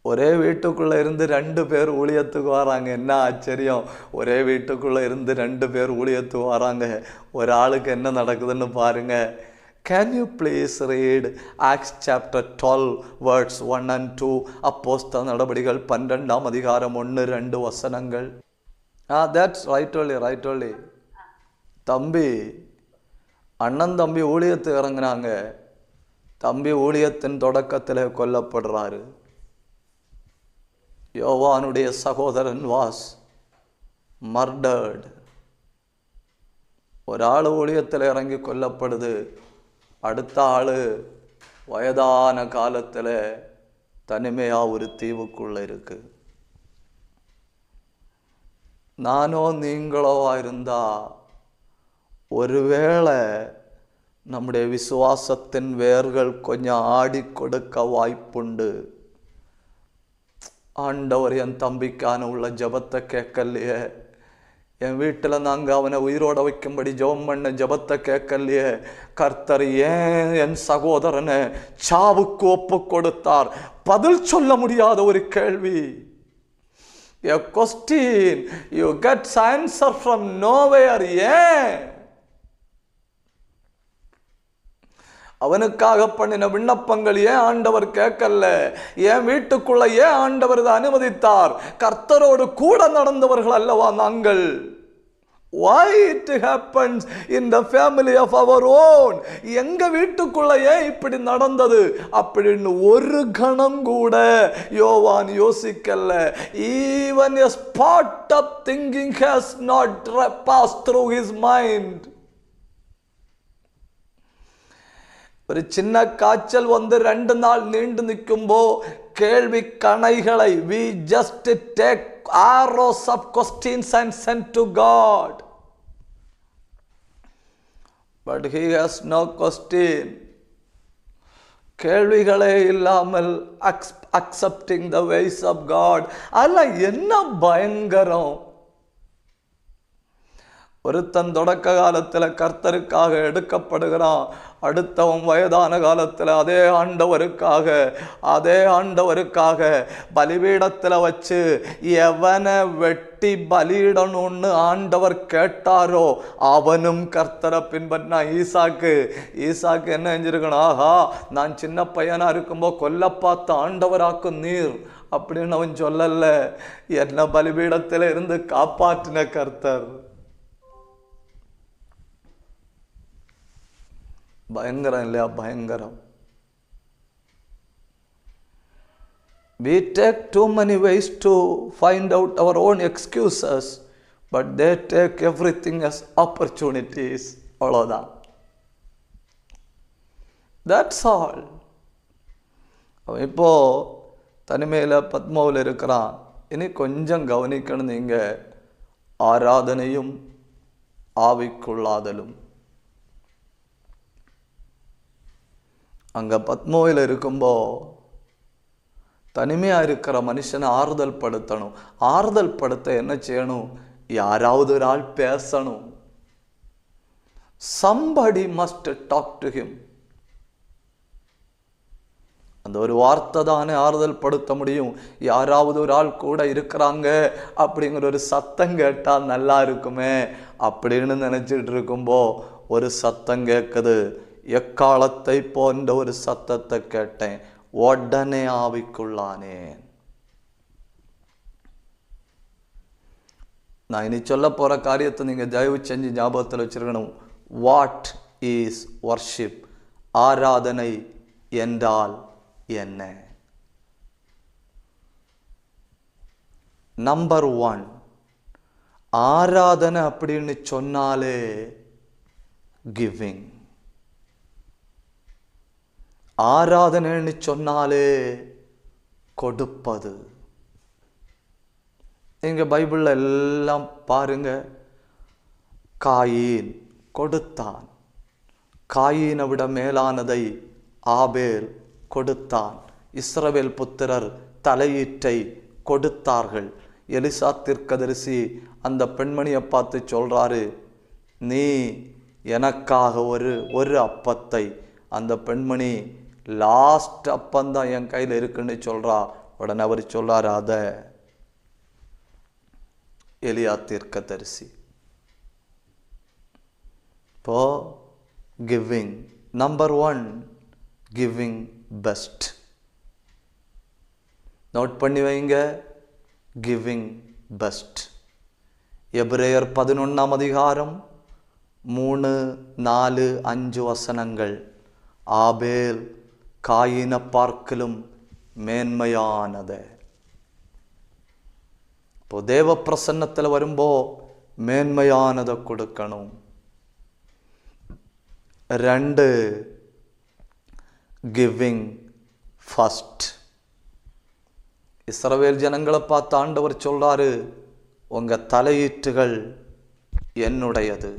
[SPEAKER 1] ஒரே வீட்டுக்குள்ளே இருந்து 2 பேர் ஊழியத்துக்கு வராங்க. என்ன ஆச்சரியம்! ஒரே வீட்டுக்குள்ளே இருந்து 2 பேர் ஊழியத்துக்கு வராங்க. ஒரு ஆளுக்கு என்ன நடக்குதுன்னு பாருங்க. Can you please read Acts chapter 12 verse 1 and 2? அப்போஸ்தல நடபடிகள் 12ஆம் அதிகாரம் 1-2 வசனங்கள். That's right only. தம்பி, அண்ணன் தம்பி ஊழியத்துக்கு இறங்குனாங்க. தம்பி ஊழியத்தின் தொடக்கத்தில் கொல்லப்படுறாரு. யோவானுடைய சகோதரன் வாஸ் மர்டர்டு. ஒரு ஆள் ஊழியத்தில் இறங்கி கொல்லப்படுது. அடுத்த ஆள் வயதான காலத்தில் தனிமையாக ஒரு தீவுக்குள்ளே இருக்கு. நானோ நீங்களோ இருந்தா ஒருவேளை நம்முடைய விசுவாசத்தின் வேர்கள் கொஞ்சம் ஆடி கொடுக்க வாய்ப்புண்டு. ஆண்டவர் என் தம்பிக்கான உள்ள ஜபத்தை கேட்கலையே, என் வீட்டில் நாங்கள் அவனை உயிரோட வைக்கும்படி ஜெபம் பண்ண ஜபத்தை கேட்கலையே, கர்த்தர் ஏன் என் சகோதரனை சாவுக்கு ஒப்பு கொடுத்தார்? பதில் சொல்ல முடியாத ஒரு கேள்வி. A question you get answer from nowhere. ஏன் அவனுக்காக பண்ணின விண்ணப்பங்கள் ஏன் ஆண்டவர் கேட்கல? என் வீட்டுக்குள்ள ஏன் ஆண்டவர் இதை அனுமதித்தார்? கர்த்தரோடு கூட நடந்தவர்கள் அல்லவா நாங்கள். Why it happens in the family of our own? எங்க வீட்டுக்குள்ள ஏன் இப்படி நடந்தது அப்படின்னு ஒரு கணம் கூட யோவான் யோசிக்கல. Even a spot of thinking has not passed through his mind. ஒரு சின்ன காய்ச்சல் வந்து 2 நாள் நீண்டு நிற்கும்போ கேள்வி கணைகளை we just take arrows of questions and send to God, but he has no question. கேள்விகளே இல்லாமல் accepting the ways of God. அதெல்லாம் என்ன பயங்கரம்! ஒருத்தன் தொடக்க காலத்தில் கர்த்தருக்காக எடுக்கப்படுகிறான். அடுத்தவன் வயதான காலத்தில் அதே ஆண்டவருக்காக பலிபீடத்தில் வச்சு எவனை வெட்டி பலியிடணும்னு ஆண்டவர் கேட்டாரோ அவனும் கர்த்தரை பின்பற்றினா. ஈசாக்கு என்ன செஞ்சிருக்கணும்? ஆஹா, நான் சின்ன பையனாக இருக்கும்போது கொல்ல பார்த்த ஆண்டவராக்கும் நீர் அப்படின்னு அவன் சொல்லல. என்ன பலிபீடத்தில் இருந்து காப்பாற்றின கர்த்தர். பயங்கரம் இல்லையா? பயங்கரம். We take too many ways to find out our own excuses, but they take everything as opportunities. அவ்வளோதான். That's all. இப்போ தனிமையில் பத்மாவில் இருக்கிறான். இனி கொஞ்சம் கவனிக்கணும் நீங்கள். ஆராதனையும் ஆவிக்குள்ளாதலும். அங்கே பத்மாவில் இருக்கும்போ தனிமையாக இருக்கிற மனுஷனை ஆறுதல் படுத்தணும். ஆறுதல் படுத்த என்ன செய்யணும்? யாராவது ஒரு ஆள் பேசணும். somebody must talk to him. அந்த ஒரு வார்த்தை தானே ஆறுதல் படுத்த முடியும். யாராவது ஒரு ஆள் கூட இருக்கிறாங்க அப்படிங்கிற ஒரு சத்தம் கேட்டால் நல்லா இருக்குமே அப்படின்னு நினச்சிட்டு இருக்கும்போ ஒரு சத்தம் கேட்குது. எக்காலத்தை போன்ற ஒரு சத்தத்தை கேட்டேன். உடனே ஆவிக்குள்ளானேன். நான் இனி சொல்ல போகிற காரியத்தை நீங்கள் தயவு செஞ்சு ஞாபகத்தில் வச்சிருக்கணும். What is worship? ஆராதனை என்றால் என்ன? நம்பர் 1, ஆராதனை அப்படின்னு சொன்னாலே கிவிங். ஆராதனைன்னு சொன்னாலே கொடுப்பது. நீங்க பைபிள்ல எல்லாம் பாருங்க. காயீன் கொடுத்தான். காயீனை விட மேலானதை ஆபேல் கொடுத்தான். இஸ்ரவேல் புத்திரர் தலையீட்டை கொடுத்தார்கள். எலிசா தீர்க்கதரிசி அந்த பெண்மணியை பார்த்து சொல்றாரு, நீ எனக்காக ஒரு அப்பத்தை. அந்த பெண்மணி லாஸ்ட் அப்பந்தான் என் கையில் இருக்குன்னு சொல்றா. உடனே அவர் சொல்றாரு, அத எலியா தீர்க்கதரிசி. இப்போ கிவிங். நம்பர் 1, கிவிங் பெஸ்ட். நோட் பண்ணி வைங்க. Giving best. எபிரேயர் 11ஆம் அதிகாரம் 3, 4, 5 வசனங்கள். ஆபேல் காயினை பார்க்கிலும் மேன்மையானது. இப்போ தேவ பிரசன்னத்தில் வரும்போ மேன்மையானதை கொடுக்கணும். 2, கிவிங் ஃபர்ஸ்ட். இஸ்ரவேல் ஜனங்களை பார்த்து ஆண்டவர் சொல்றாரு, உங்க தலையீட்டுகள் என்னுடையது.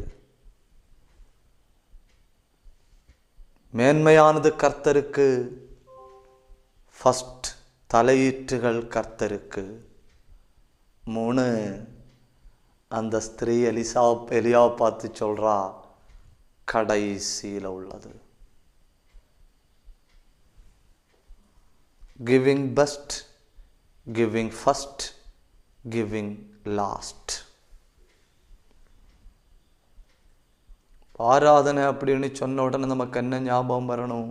[SPEAKER 1] மேன்மையானது கர்த்தருக்கு. ஃபர்ஸ்ட் தலையீட்டுகள் கர்த்தருக்கு. 3, அந்த ஸ்திரீ எலியாவை பார்த்து சொல்றா, கடைசியில் உள்ளது. Giving best, giving first, giving last. ஆராதனை அப்படின்னு சொன்ன உடனே நமக்கு என்ன ஞாபகம் வரணும்?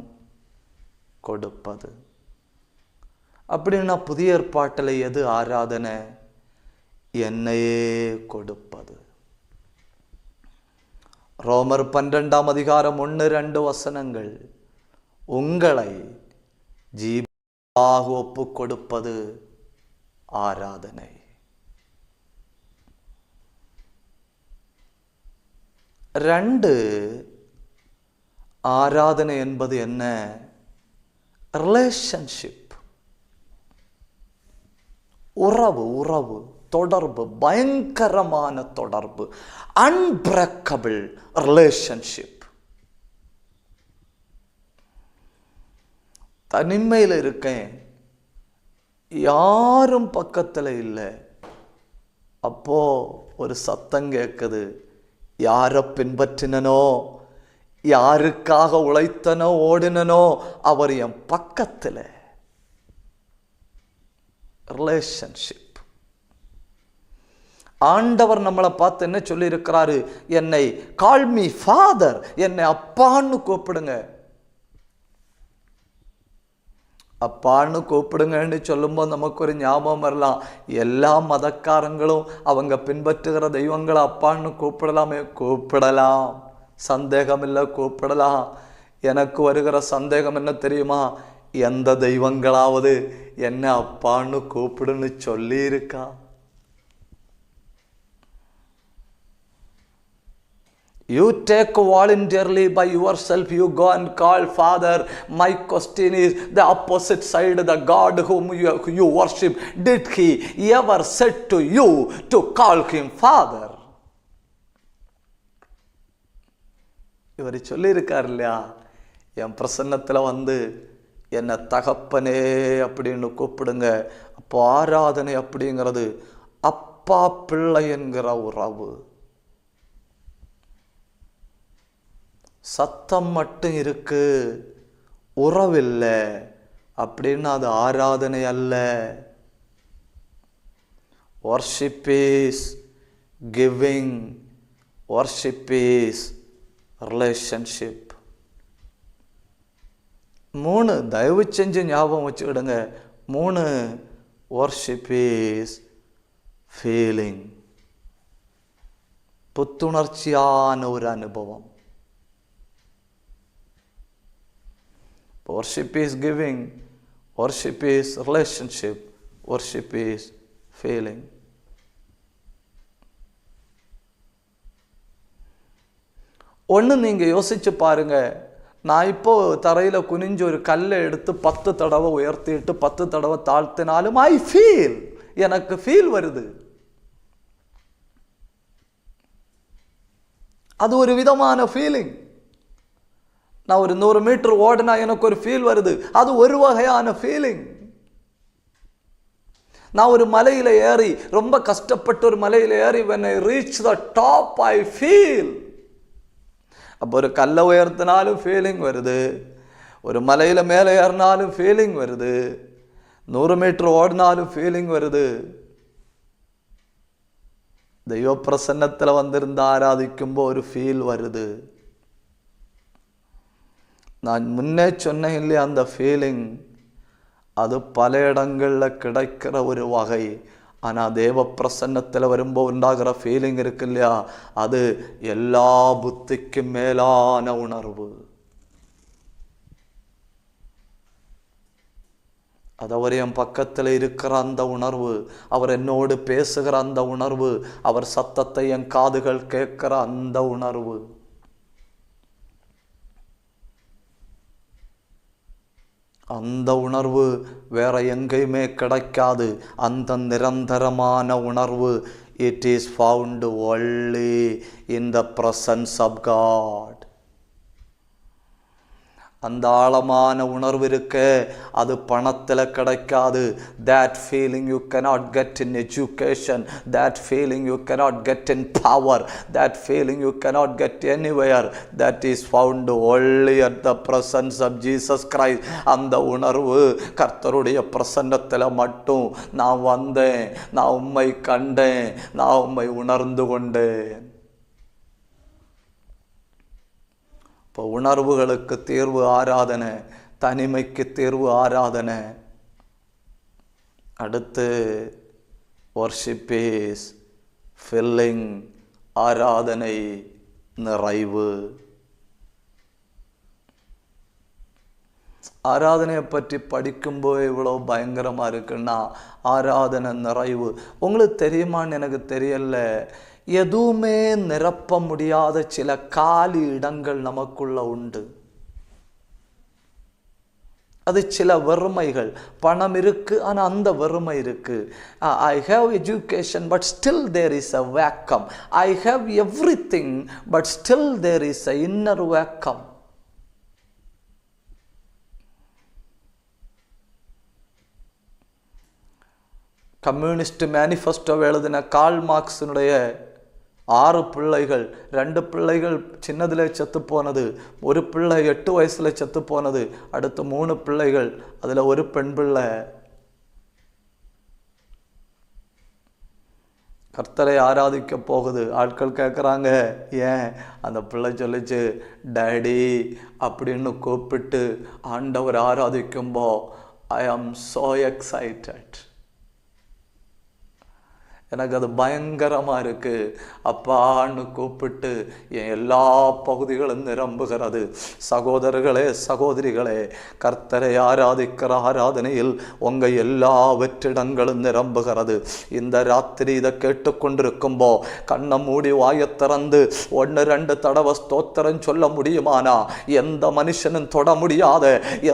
[SPEAKER 1] கொடுப்பது. அப்படின்னா புதிய ஏற்பாட்டில் எது ஆராதனை? என்னையே கொடுப்பது. ரோமர் 12ஆம் அதிகாரம் 1, 2 வசனங்கள். உங்களை ஜீவனாக ஒப்பு கொடுப்பது ஆராதனை. 2, ஆராதனை என்பது என்ன? ரிலேஷன்ஷிப். உறவு, தொடர்பு, பயங்கரமான தொடர்பு. Unbreakable relationship. தனிமையில் இருக்கேன், யாரும் பக்கத்தில் இல்லை. அப்போ ஒரு சத்தம் கேட்குது. யாரை பின்பற்றினோ, யாருக்காக உழைத்தனோ, ஓடினோ, அவர் என் பக்கத்தில். ரிலேஷன்ஷிப். ஆண்டவர் நம்மளை பார்த்து என்ன சொல்லி இருக்கிறாரு? என்னை கால் மீ ஃபாதர், என்னை அப்பான்னு கூப்பிடுங்க. அப்பான்னு கூப்பிடுங்கன்னு சொல்லும்போது நமக்கு ஒரு ஞாபகம் வரலாம். எல்லா மதக்காரங்களும் அவங்க பின்பற்றுகிற தெய்வங்களை அப்பான்னு கூப்பிடலாமே. கூப்பிடலாம், சந்தேகம் இல்லை, கூப்பிடலாம். எனக்கு வருகிற சந்தேகம் என்ன தெரியுமா? எந்த தெய்வங்களாவது என்ன அப்பான்னு கூப்பிடுன்னு சொல்லி இருக்கா? You take voluntarily by yourself, you go and call Father. My question is, the opposite side, the God whom you worship, did he ever said to you to call him Father? இவர் சொல்லியிருக்கார் இல்லையா, என் பிரசன்னத்தில் வந்து என்னை தகப்பனே அப்படின்னு கூப்பிடுங்க. அப்போ ஆராதனை அப்படிங்கிறது அப்பா பிள்ளை என்கிற உறவு. சத்தம் மட்டும் இருக்கு, உறவில்லை அப்படின்னு அது ஆராதனை அல்ல. worship is giving, worship is relationship. 3 தயவு செஞ்சு ஞாபகம் வச்சுக்கிடுங்க. 3 worship is feeling, புத்துணர்ச்சியான ஒரு அனுபவம். Worship is giving, worship is relationship, worship is feeling. ஒன்று நீங்கள் யோசிச்சு பாருங்க. நான் இப்போ தரையில் குனிஞ்சு ஒரு கல்லை எடுத்து 10 தடவை உயர்த்திட்டு 10 தடவை தாழ்த்தினாலும் ஐ ஃபீல், எனக்கு ஃபீல் வருது. அது ஒரு விதமான ஃபீலிங். நான் ஒரு 100 மீட்டர் ஓடினா எனக்கு ஒரு ஃபீல் வருது, அது ஒரு வகையான ஃபீலிங். நான் ஒரு மலையில் ஏறி, ரொம்ப கஷ்டப்பட்டு ஒரு மலையில் ஏறி, when I reach the top I feel. அப்போ ஒரு கல்லை உயர்த்தினாலும் ஃபீலிங் வருது, ஒரு மலையில் மேலே ஏறினாலும் ஃபீலிங் வருது, 100 மீட்டர் ஓடினாலும் ஃபீலிங் வருது. தெய்வ பிரசன்னத்தில் வந்திருந்து ஆராதிக்கும்போ ஒரு ஃபீல் வருது. நான் முன்னே சொன்னேன் இல்லையா, அந்த ஃபீலிங் அது பல இடங்களில் கிடைக்கிற ஒரு வகை. ஆனால் தேவ பிரசன்னத்தில் வரும்போது உண்டாகிற ஃபீலிங் இருக்கு இல்லையா, அது எல்லா புத்திக்கும் மேலான உணர்வு. அது அவர் என் பக்கத்தில் இருக்கிற அந்த உணர்வு, அவர் என்னோடு பேசுகிற அந்த உணர்வு, அவர் சத்தத்தை என் காதுகள் கேட்கிற அந்த உணர்வு. அந்த உணர்வு வேற எங்கேயுமே கிடைக்காது. அந்த நிரந்தரமான உணர்வு, it is found only in the presence of God. அந்த ஆழமான உணர்வு இருக்க, அது பணத்தில் கிடைக்காது. that feeling you cannot get in education, that feeling you cannot get in power, that feeling you cannot get anywhere. that is found only at the presence of Jesus Christ. அந்த உணர்வு கர்த்தருடைய பிரசன்னத்தில் மட்டும். நான் வந்தேன், நான் உம்மை கண்டேன், நான் உம்மை உணர்ந்து கொண்டேன். இப்போ உணர்வுகளுக்கு தீர்வு ஆராதனை, தனிமைக்கு தீர்வு ஆராதனை. அடுத்து worship is filling, ஆராதனை நிறைவு. ஆராதனையை பற்றி படிக்கும்போது இவ்வளோ பயங்கரமாக இருக்குன்னா, ஆராதனை நிறைவு. உங்களுக்கு தெரியுமான்னு எனக்கு தெரியல, எதுவுமே நிரப்ப முடியாத சில காலி இடங்கள் நமக்குள்ள உண்டு. அது சில வறுமைகள். பணம் இருக்கு, ஆனால் அந்த வறுமை இருக்கு. I have education but still there is a vacuum. I have everything but still there is a inner vacuum. Communist manifesto எழுதின கார்ல் மார்க்ஸினுடைய 6 பிள்ளைகள், 2 பிள்ளைகள் சின்னதில் செத்து போனது, ஒரு பிள்ளை 8 வயசில் செத்து போனது, அடுத்து 3 பிள்ளைகள், அதில் ஒரு பெண் பிள்ளை. கர்த்தரை ஆராதிக்க போகுது. ஆட்கள் கேட்குறாங்க, ஏன்? அந்த பிள்ளை சொல்லிச்சு, டேடி அப்படின்னு கூப்பிட்டு ஆண்டவர் ஆராதிக்கும்போ ஐ ஆம் ஸோ எக்ஸைட்டட். எனக்கு அது பயங்கரமாக இருக்குது. அப்பான்னு கூப்பிட்டு என் எல்லா பகுதிகளும் நிரம்புகிறது. சகோதரர்களே, சகோதரிகளே, கர்த்தரை ஆராதிக்கிற ஆராதனையில் உங்கள் எல்லா வெற்றிடங்களும் நிரம்புகிறது. இந்த ராத்திரி இதை கேட்டுக்கொண்டிருக்கும்போ கண்ணை மூடி வாயை திறந்து 1-2 தடவை ஸ்தோத்திரம் சொல்ல முடியுமானா, எந்த மனுஷனும் தொட முடியாத,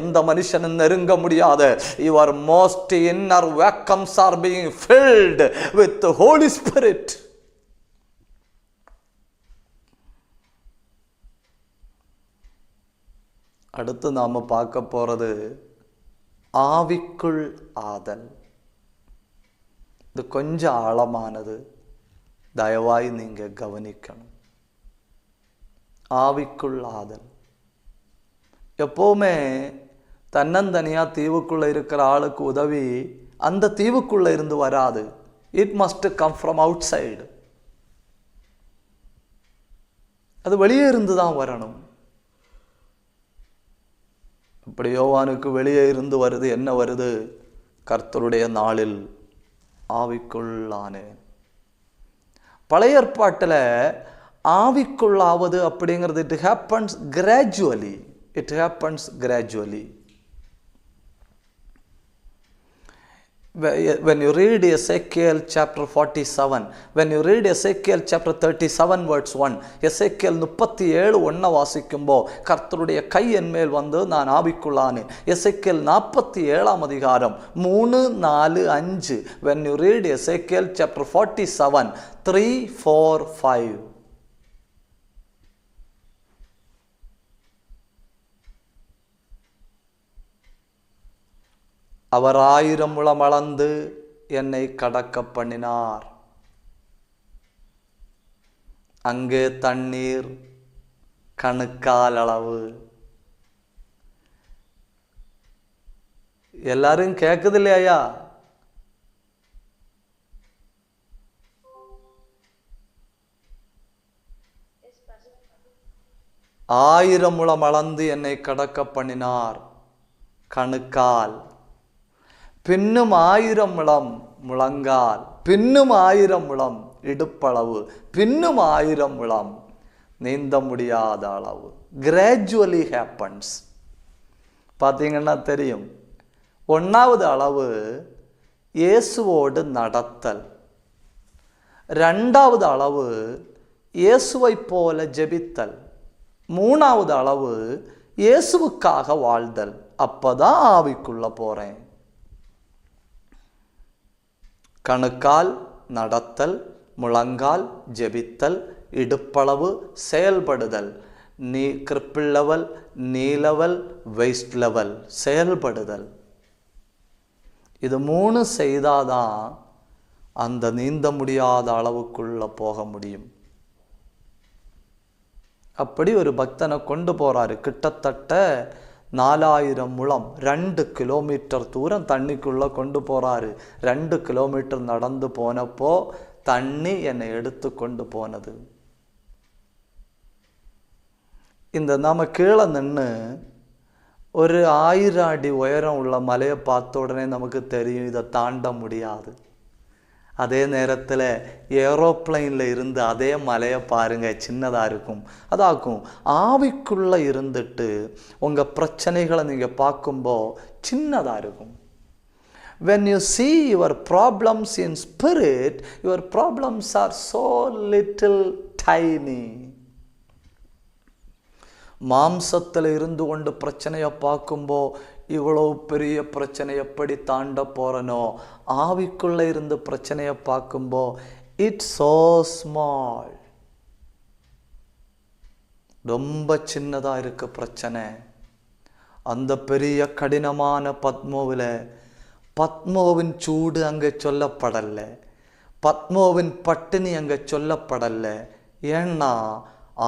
[SPEAKER 1] எந்த மனுஷனும் நெருங்க முடியாத, your most inner vacuums are being filled with the Holy Spirit. அடுத்து நாம பார்க்க போறது ஆவிக்குள் ஆதல். இது கொஞ்சம் ஆழமானது, தயவாய் நீங்க கவனிக்கணும். ஆவிக்குள் ஆதல் எப்பவுமே தன்னந்தனியா தீவுக்குள்ள இருக்கிற ஆளுக்கு உதவி அந்த தீவுக்குள்ள இருந்து வராது. It must come from out side. அது வெளியே இருந்து தான் வரணும். இப்படி யோவானுக்கு வெளியே இருந்து வருது. என்ன வருது? கர்த்தருடைய நாளில் ஆவிக்குள்ளானேன். பழைய ஏற்பாட்டில் ஆவிக்குள்ளாவது அப்படிங்கிறது it happens gradually. It happens gradually. When you read Ezekiel chapter 47, when you read Ezekiel chapter 37 verse 1, Ezekiel 37:1 வாசிக்கும்போ கர்த்தருடைய கை என் மேல் வந்து நான் ஆவிக்குள்ளானேன். Ezekiel 47 அதிகாரம் 3, 4, 5. When you read Ezekiel chapter 47 3, 4, 5. அவர் 1000 முழம் அளந்து என்னை கடக்க பண்ணினார். அங்கே தண்ணீர் கணுக்கால் அளவு. எல்லாரும் கேட்குது இல்லையா? ஆயிரம் முழம் அளந்து என்னை கடக்க பண்ணினார் கணுக்கால். பின்னும் 1000 முழம் முழங்கால், பின்னும் 1000 முழம் இடுப்பளவு, பின்னும் 1000 முழம் நீந்த முடியாத அளவு. Gradually happens. பார்த்தீங்கன்னா தெரியும். 1வது அளவு இயேசுவோடு நடத்தல். 2வது அளவு இயேசுவை போல ஜெபித்தல். 3வது அளவு இயேசுவுக்காக வாழ்தல். அப்பதான் ஆவிக்குள்ள போறேன். கணுக்கால் நடத்தல், முழங்கால் ஜெபித்தல், இடுப்பளவு செயல்படுதல், கிரிப்பிள் லெவல், நீ லெவல், வெயிஸ்ட் லெவல் செயல்படுதல். இது 3 செய்தாதான் அந்த நீந்த முடியாத அளவுக்குள்ள போக முடியும். அப்படி ஒரு பக்தனை கொண்டு போறாரு. கிட்டத்தட்ட 4000 முழம் 2 கிலோமீட்டர் தூரம் தண்ணிக்குள்ள கொண்டு போறாரு. 2 கிலோமீட்டர் நடந்து போனப்போ தண்ணி என்னை எடுத்து கொண்டு போனது. இந்த நாம கீழே நின்று ஒரு 1000 அடி உயரம் உள்ள மலையை பார்த்த உடனே நமக்கு தெரியும் இதை தாண்ட முடியாது. அதே நேரத்தில் ஏரோப்ளைனில் இருந்து அதே மலையை பாருங்க, சின்னதாக இருக்கும். அதாக்கும் ஆவிக்குள்ளே இருந்துட்டு உங்கள் பிரச்சனைகளை நீங்கள் பார்க்கும்போ சின்னதாக இருக்கும். When you see your problems in spirit, your problems are so little tiny. மாம்சத்தில் இருந்து கொண்டு பிரச்சனையை பார்க்கும்போ இவ்வளோ பெரிய பிரச்சனை எப்படி தாண்ட போறனோ, ஆவிக்குள்ள இருந்து பிரச்சனையை பார்க்கும்போ இட்ஸ் சோ ஸ்மால். ரொம்ப சின்னதா இருக்கு பிரச்சனை. அந்த பெரிய கடினமான பத்மோவின் சூடு அங்கே சொல்லப்படல, பத்மோவின் பட்டினி அங்கே சொல்லப்படல. ஏன்னா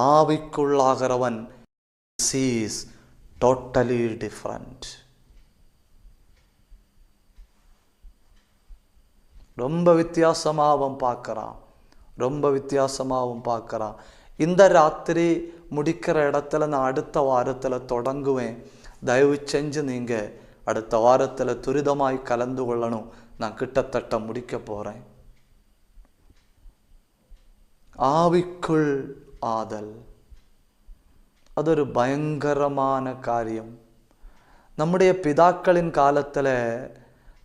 [SPEAKER 1] ஆவிக்குள்ளாகிறவன் sees totally different. ரொம்ப வித்தியாசமாகவும் பார்க்குறான், ரொம்ப வித்தியாசமாகவும் பார்க்குறான். இந்த ராத்திரி முடிக்கிற இடத்துல நான் அடுத்த வாரத்தில் தொடங்குவேன். தயவு செஞ்சு நீங்கள் அடுத்த வாரத்தில் துரிதமாய் கலந்து கொள்ளணும். நான் கிட்டத்தட்ட முடிக்க போகிறேன். ஆவிக்குள் ஆதல். அது ஒரு பயங்கரமான காரியம். நம்முடைய பிதாக்களின் காலத்தில்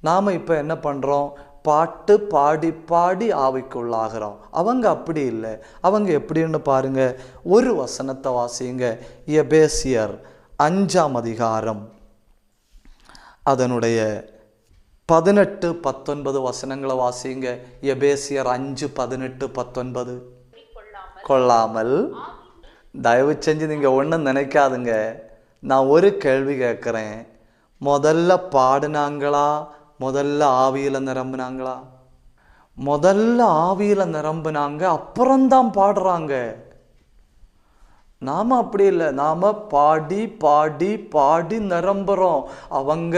[SPEAKER 1] நாம் இப்போ என்ன பண்ணுறோம்? பாட்டு பாடி பாடி ஆவிக்குள்ளாகிறோம். அவங்க அப்படி இல்லை. அவங்க எப்படின்னு பாருங்க. ஒரு வசனத்தை வாசிங்க. எபேசியர் 5ஆம் அதிகாரம் அதனுடைய 18-19 வசனங்களை வாசிங்க. எபேசியர் 5:18-19. கொள்ளாமல் தயவு செஞ்சு நீங்கள் ஒன்றும் நினைக்காதுங்க. நான் ஒரு கேள்வி கேட்குறேன். முதல்ல பாடினாங்களா, முதல்ல ஆவியில் நிரம்பினாங்களா? முதல்ல ஆவியில் நிரம்பினாங்க, அப்புறம்தான் பாடுறாங்க. நாம் அப்படி இல்லை. நாம் பாடி பாடி பாடி நிரம்புகிறோம். அவங்க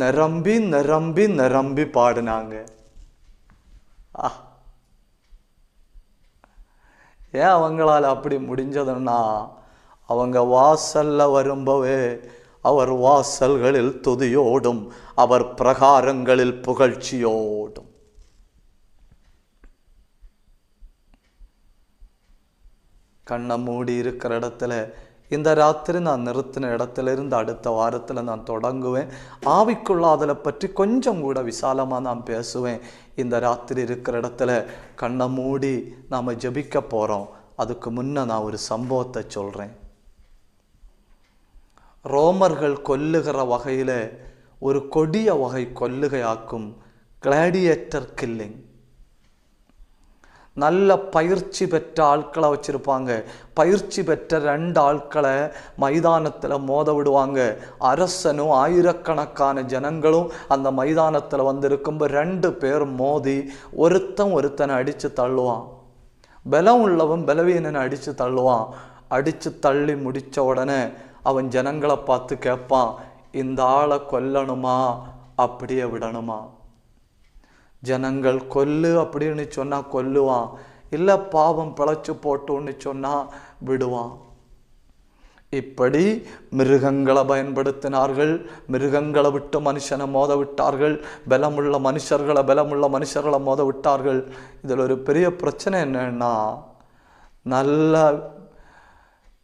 [SPEAKER 1] நிரம்பி நிரம்பி நிரம்பி பாடினாங்க. ஏன் அவங்களால் அப்படி முடிஞ்சதுன்னா, அவங்க வாசல்ல வரும்பவே அவர் வாசல்களில் துதியோடும் அவர் பிரகாரங்களில் புகழ்ச்சியோடும். கண்ணை மூடி இருக்கிற இடத்துல இந்த ராத்திரி நான் நிறுத்தின இடத்துல இருந்து அடுத்த வாரத்தில் நான் தொடங்குவேன். ஆவிக்குள்ளாதலை பற்றி கொஞ்சம் கூட விசாலமாக நான் பேசுவேன். இந்த ராத்திரி இருக்கிற இடத்துல கண்ணை மூடி நாம் ஜெபிக்க போகிறோம். அதுக்கு முன்ன நான் ஒரு சம்பவத்தை சொல்கிறேன். ரோமர்கள் கொல்லுகிற வகையில் ஒரு கொடிய வகை கொல்லுகையாக்கும் கிளாடியேட்டர் கில்லிங். நல்ல பயிற்சி பெற்ற ஆட்களை வச்சுருப்பாங்க. பயிற்சி பெற்ற 2 ஆட்களை மைதானத்தில் மோத விடுவாங்க. அரசனும் ஆயிரக்கணக்கான ஜனங்களும் அந்த மைதானத்தில் வந்திருக்கும்போது 2 பேர் மோதி ஒருத்தனை அடித்து தள்ளுவான். பலம் உள்ளவன் பலவீனனை அடித்து தள்ளுவான். அடித்து தள்ளி முடித்த உடனே அவன் ஜனங்களை பார்த்து கேட்பான், இந்த ஆளை கொல்லணுமா அப்படியே விடணுமா? ஜனங்கள் கொல்லு அப்படின்னு சொன்னால் கொல்லுவான், இல்லை பாவம் பிழைச்சு போட்டுன்னு சொன்னால் விடுவான். இப்படி மிருகங்களை பயன்படுத்தினார்கள். மிருகங்களை விட்டு மனுஷனை மோத விட்டார்கள். பலமுள்ள மனுஷர்களை மோத விட்டார்கள். இதில் ஒரு பெரிய பிரச்சனை என்னன்னா, நல்ல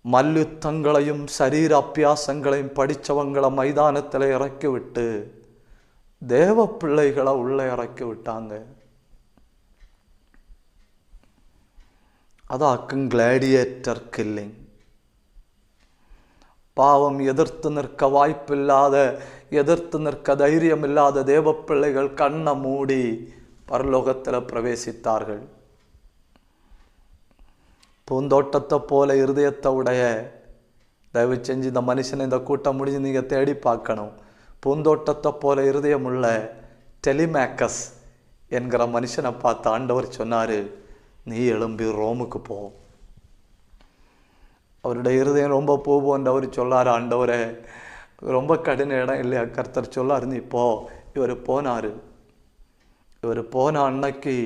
[SPEAKER 1] மல்யுத்தங்களையும் சரீர அபியாசங்களையும் படித்தவங்களை மைதானத்தில் இறக்கி விட்டு தேவ பிள்ளைகளை உள்ளே இறக்கி விட்டாங்க. அதாக்கும் கிளாடியேட்டர் கில்லிங். பாவம் எதிர்த்து நிற்க வாய்ப்பில்லாத, எதிர்த்து நிற்க தைரியம் இல்லாத தேவ பிள்ளைகள் கண்ணை மூடி பரலோகத்தில் பிரவேசித்தார்கள். பூந்தோட்டத்தை போல இருதயத்தை உடைய, தயவு செஞ்சு இந்த மனுஷனை இந்த கூட்டம் முடிஞ்சு நீங்கள் தேடி பார்க்கணும். பூந்தோட்டத்தை போல இருதயம் உள்ள டெலிமேக்கஸ் என்கிற மனுஷனை பார்த்து ஆண்டவர் சொன்னார், நீ எழும்பி ரோமுக்கு போ. அவருடைய இருதயம் ரொம்ப பூ போன்றவர் சொல்லார், ஆண்டவரே ரொம்ப கடின இடம் இல்லையா? கர்த்தர் சொல்லார், நீ போ. இவர் போனார். இவர் போன அன்னைக்கு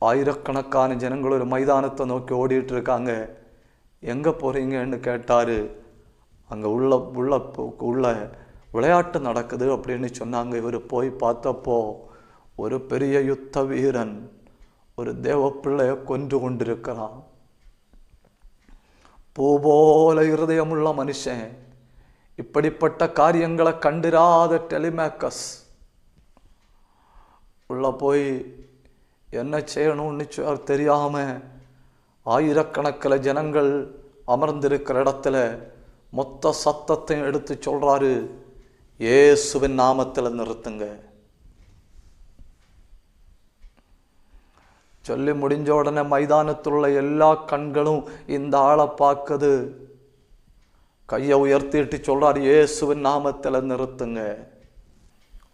[SPEAKER 1] ஆயிரக்கணக்கான ஜனங்கள் ஒரு மைதானத்தை நோக்கி ஓடிட்டு இருக்காங்க. எங்கே போகிறீங்கன்னு கேட்டார். அங்கே உள்ள விளையாட்டு நடக்குது அப்படின்னு சொன்னாங்க. இவர் போய் பார்த்தப்போ ஒரு பெரிய யுத்த வீரன் ஒரு தேவ பிள்ளையை கொன்று கொண்டிருக்கிறான். பூ போல இருதயமுள்ள மனுஷன், இப்படிப்பட்ட காரியங்களை கண்டிராத டெலிமேக்கஸ் உள்ள போய் என்ன செய்யணும்னு தெரியாம ஆயிரக்கணக்கில் ஜனங்கள் அமர்ந்திருக்கிற இடத்துல மொத்த சத்தத்தையும் எடுத்து சொல்றாரு, இயேசுவின் நாமத்தில் நிறுத்துங்க. சொல்லி முடிஞ்ச உடனே மைதானத்தில் உள்ள எல்லா கண்களும் இந்த ஆளை பார்க்குது. கையை உயர்த்திட்டு சொல்றாரு, இயேசுவின் நாமத்தில் நிறுத்துங்க.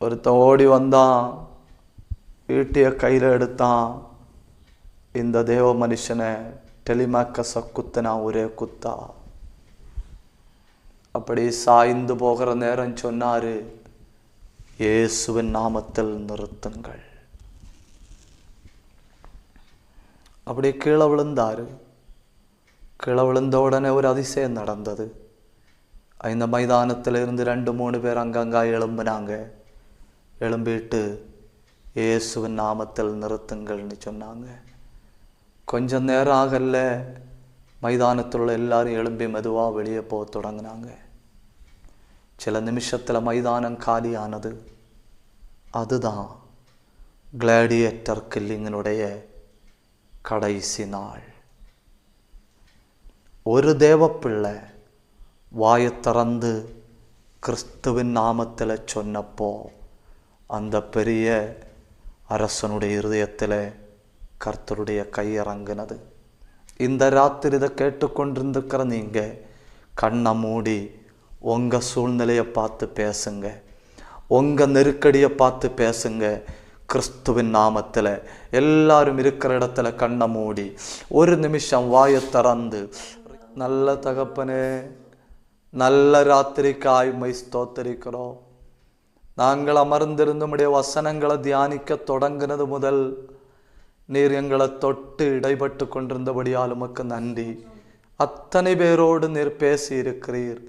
[SPEAKER 1] ஒருத்தன் ஓடி வந்தான், ஈட்டிய கையில் எடுத்தான். இந்த தேவ மனுஷனை டெலிமேக்கஸை குத்தினா ஒரே குத்தா. அப்படி சாய்ந்து போகிற நேரம் சொன்னாரு, இயேசுவின் நாமத்தில் நிறுத்துங்கள். அப்படி கீழே விழுந்தாரு. கீழே விழுந்த உடனே ஒரு அதிசயம் நடந்தது. இந்த மைதானத்தில் இருந்து 2-3 பேர் அங்கங்கா எழும்பினாங்க. எழும்பிட்டு இயேசுவின் நாமத்தில் நிறுத்துங்கள்னு சொன்னாங்க. கொஞ்சம் நேரம் ஆகல, மைதானத்தில் உள்ள எல்லாரும் எழும்பி மெதுவாக வெளியே போக தொடங்கினாங்க. சில நிமிஷத்தில் மைதானம் காலியானது. அதுதான் கிளாடியேட்டர் கில்லிங்கினுடைய கடைசி நாள். ஒரு தேவப்பிள்ளை வாயை திறந்து கிறிஸ்துவின் நாமத்தில் சொன்னப்போ அந்த பெரிய அரசனுடைய இருதயத்தில் கர்த்தருடைய கை இறங்கினது. இந்த ராத்திரி இதை கேட்டுக்கொண்டிருந்துக்கிற நீங்கள் கண்ணை மூடி உங்கள் சூழ்நிலையை பார்த்து பேசுங்க, உங்கள் நெருக்கடியை பார்த்து பேசுங்க. கிறிஸ்துவின் நாமத்தில் எல்லாரும் இருக்கிற இடத்துல கண்ணை மூடி ஒரு நிமிஷம் வாயை திறந்து, நல்ல தகப்பனே, நல்ல ராத்திரிக்காய் மை ஸ்தோத்தரிக்கிறோம். நாங்கள் அமர்ந்திருந்து உம்முடைய வசனங்களை தியானிக்க தொடங்கினது முதல் நீர் எங்களை தொட்டு இடைப்பட்டு கொண்டிருந்தபடியால் உமக்கு நன்றி. அத்தனை பேரோடு நீர் பேசி இருக்கிறீர்,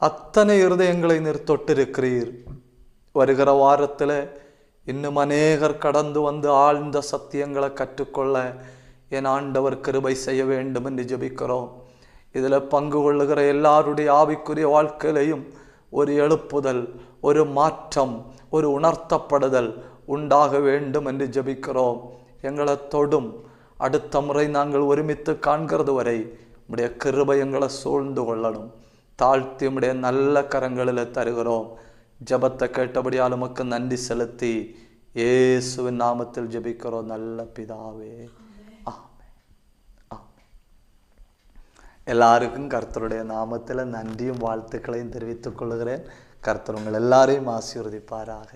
[SPEAKER 1] அத்தனை இருதயங்களை நீர் தொட்டிருக்கிறீர். வருகிற வாரத்தில் இன்னும் அநேகர் கடந்து வந்து ஆழ்ந்த சத்தியங்களை கற்றுக்கொள்ள என் ஆண்டவர் கிருபை செய்ய வேண்டும் என்று ஜெபிக்கிறோம். இதில் பங்கு கொள்ளுகிற எல்லாருடைய ஆவிக்குரிய வாழ்க்கையிலையும் ஒரு எழுப்புதல், ஒரு மாற்றம், ஒரு உணர்த்தப்படுதல் உண்டாக வேண்டும் என்று ஜெபிக்கிறோம். எங்களை தொடும். அடுத்த முறை நாங்கள் ஒருமித்து காண்கிறது வரை உம்முடைய கிருபை எங்களை சூழ்ந்து கொள்ளணும். தாழ்த்தி உம்முடைய நல்ல கரங்களில் தருகிறோம். ஜெபத்தை கேட்டபடியால் உமக்கு நன்றி செலுத்தி இயேசுவின் நாமத்தில் ஜெபிக்கிறோம் நல்ல பிதாவே, ஆமென். ஆமென். எல்லாருக்கும் கர்த்தருடைய நாமத்தில் நன்றியும் வாழ்த்துக்களையும் தெரிவித்துக் கொள்கிறேன். கர்த்தர் உங்கள் எல்லாரையும் ஆசீர்வதிப்பாராக.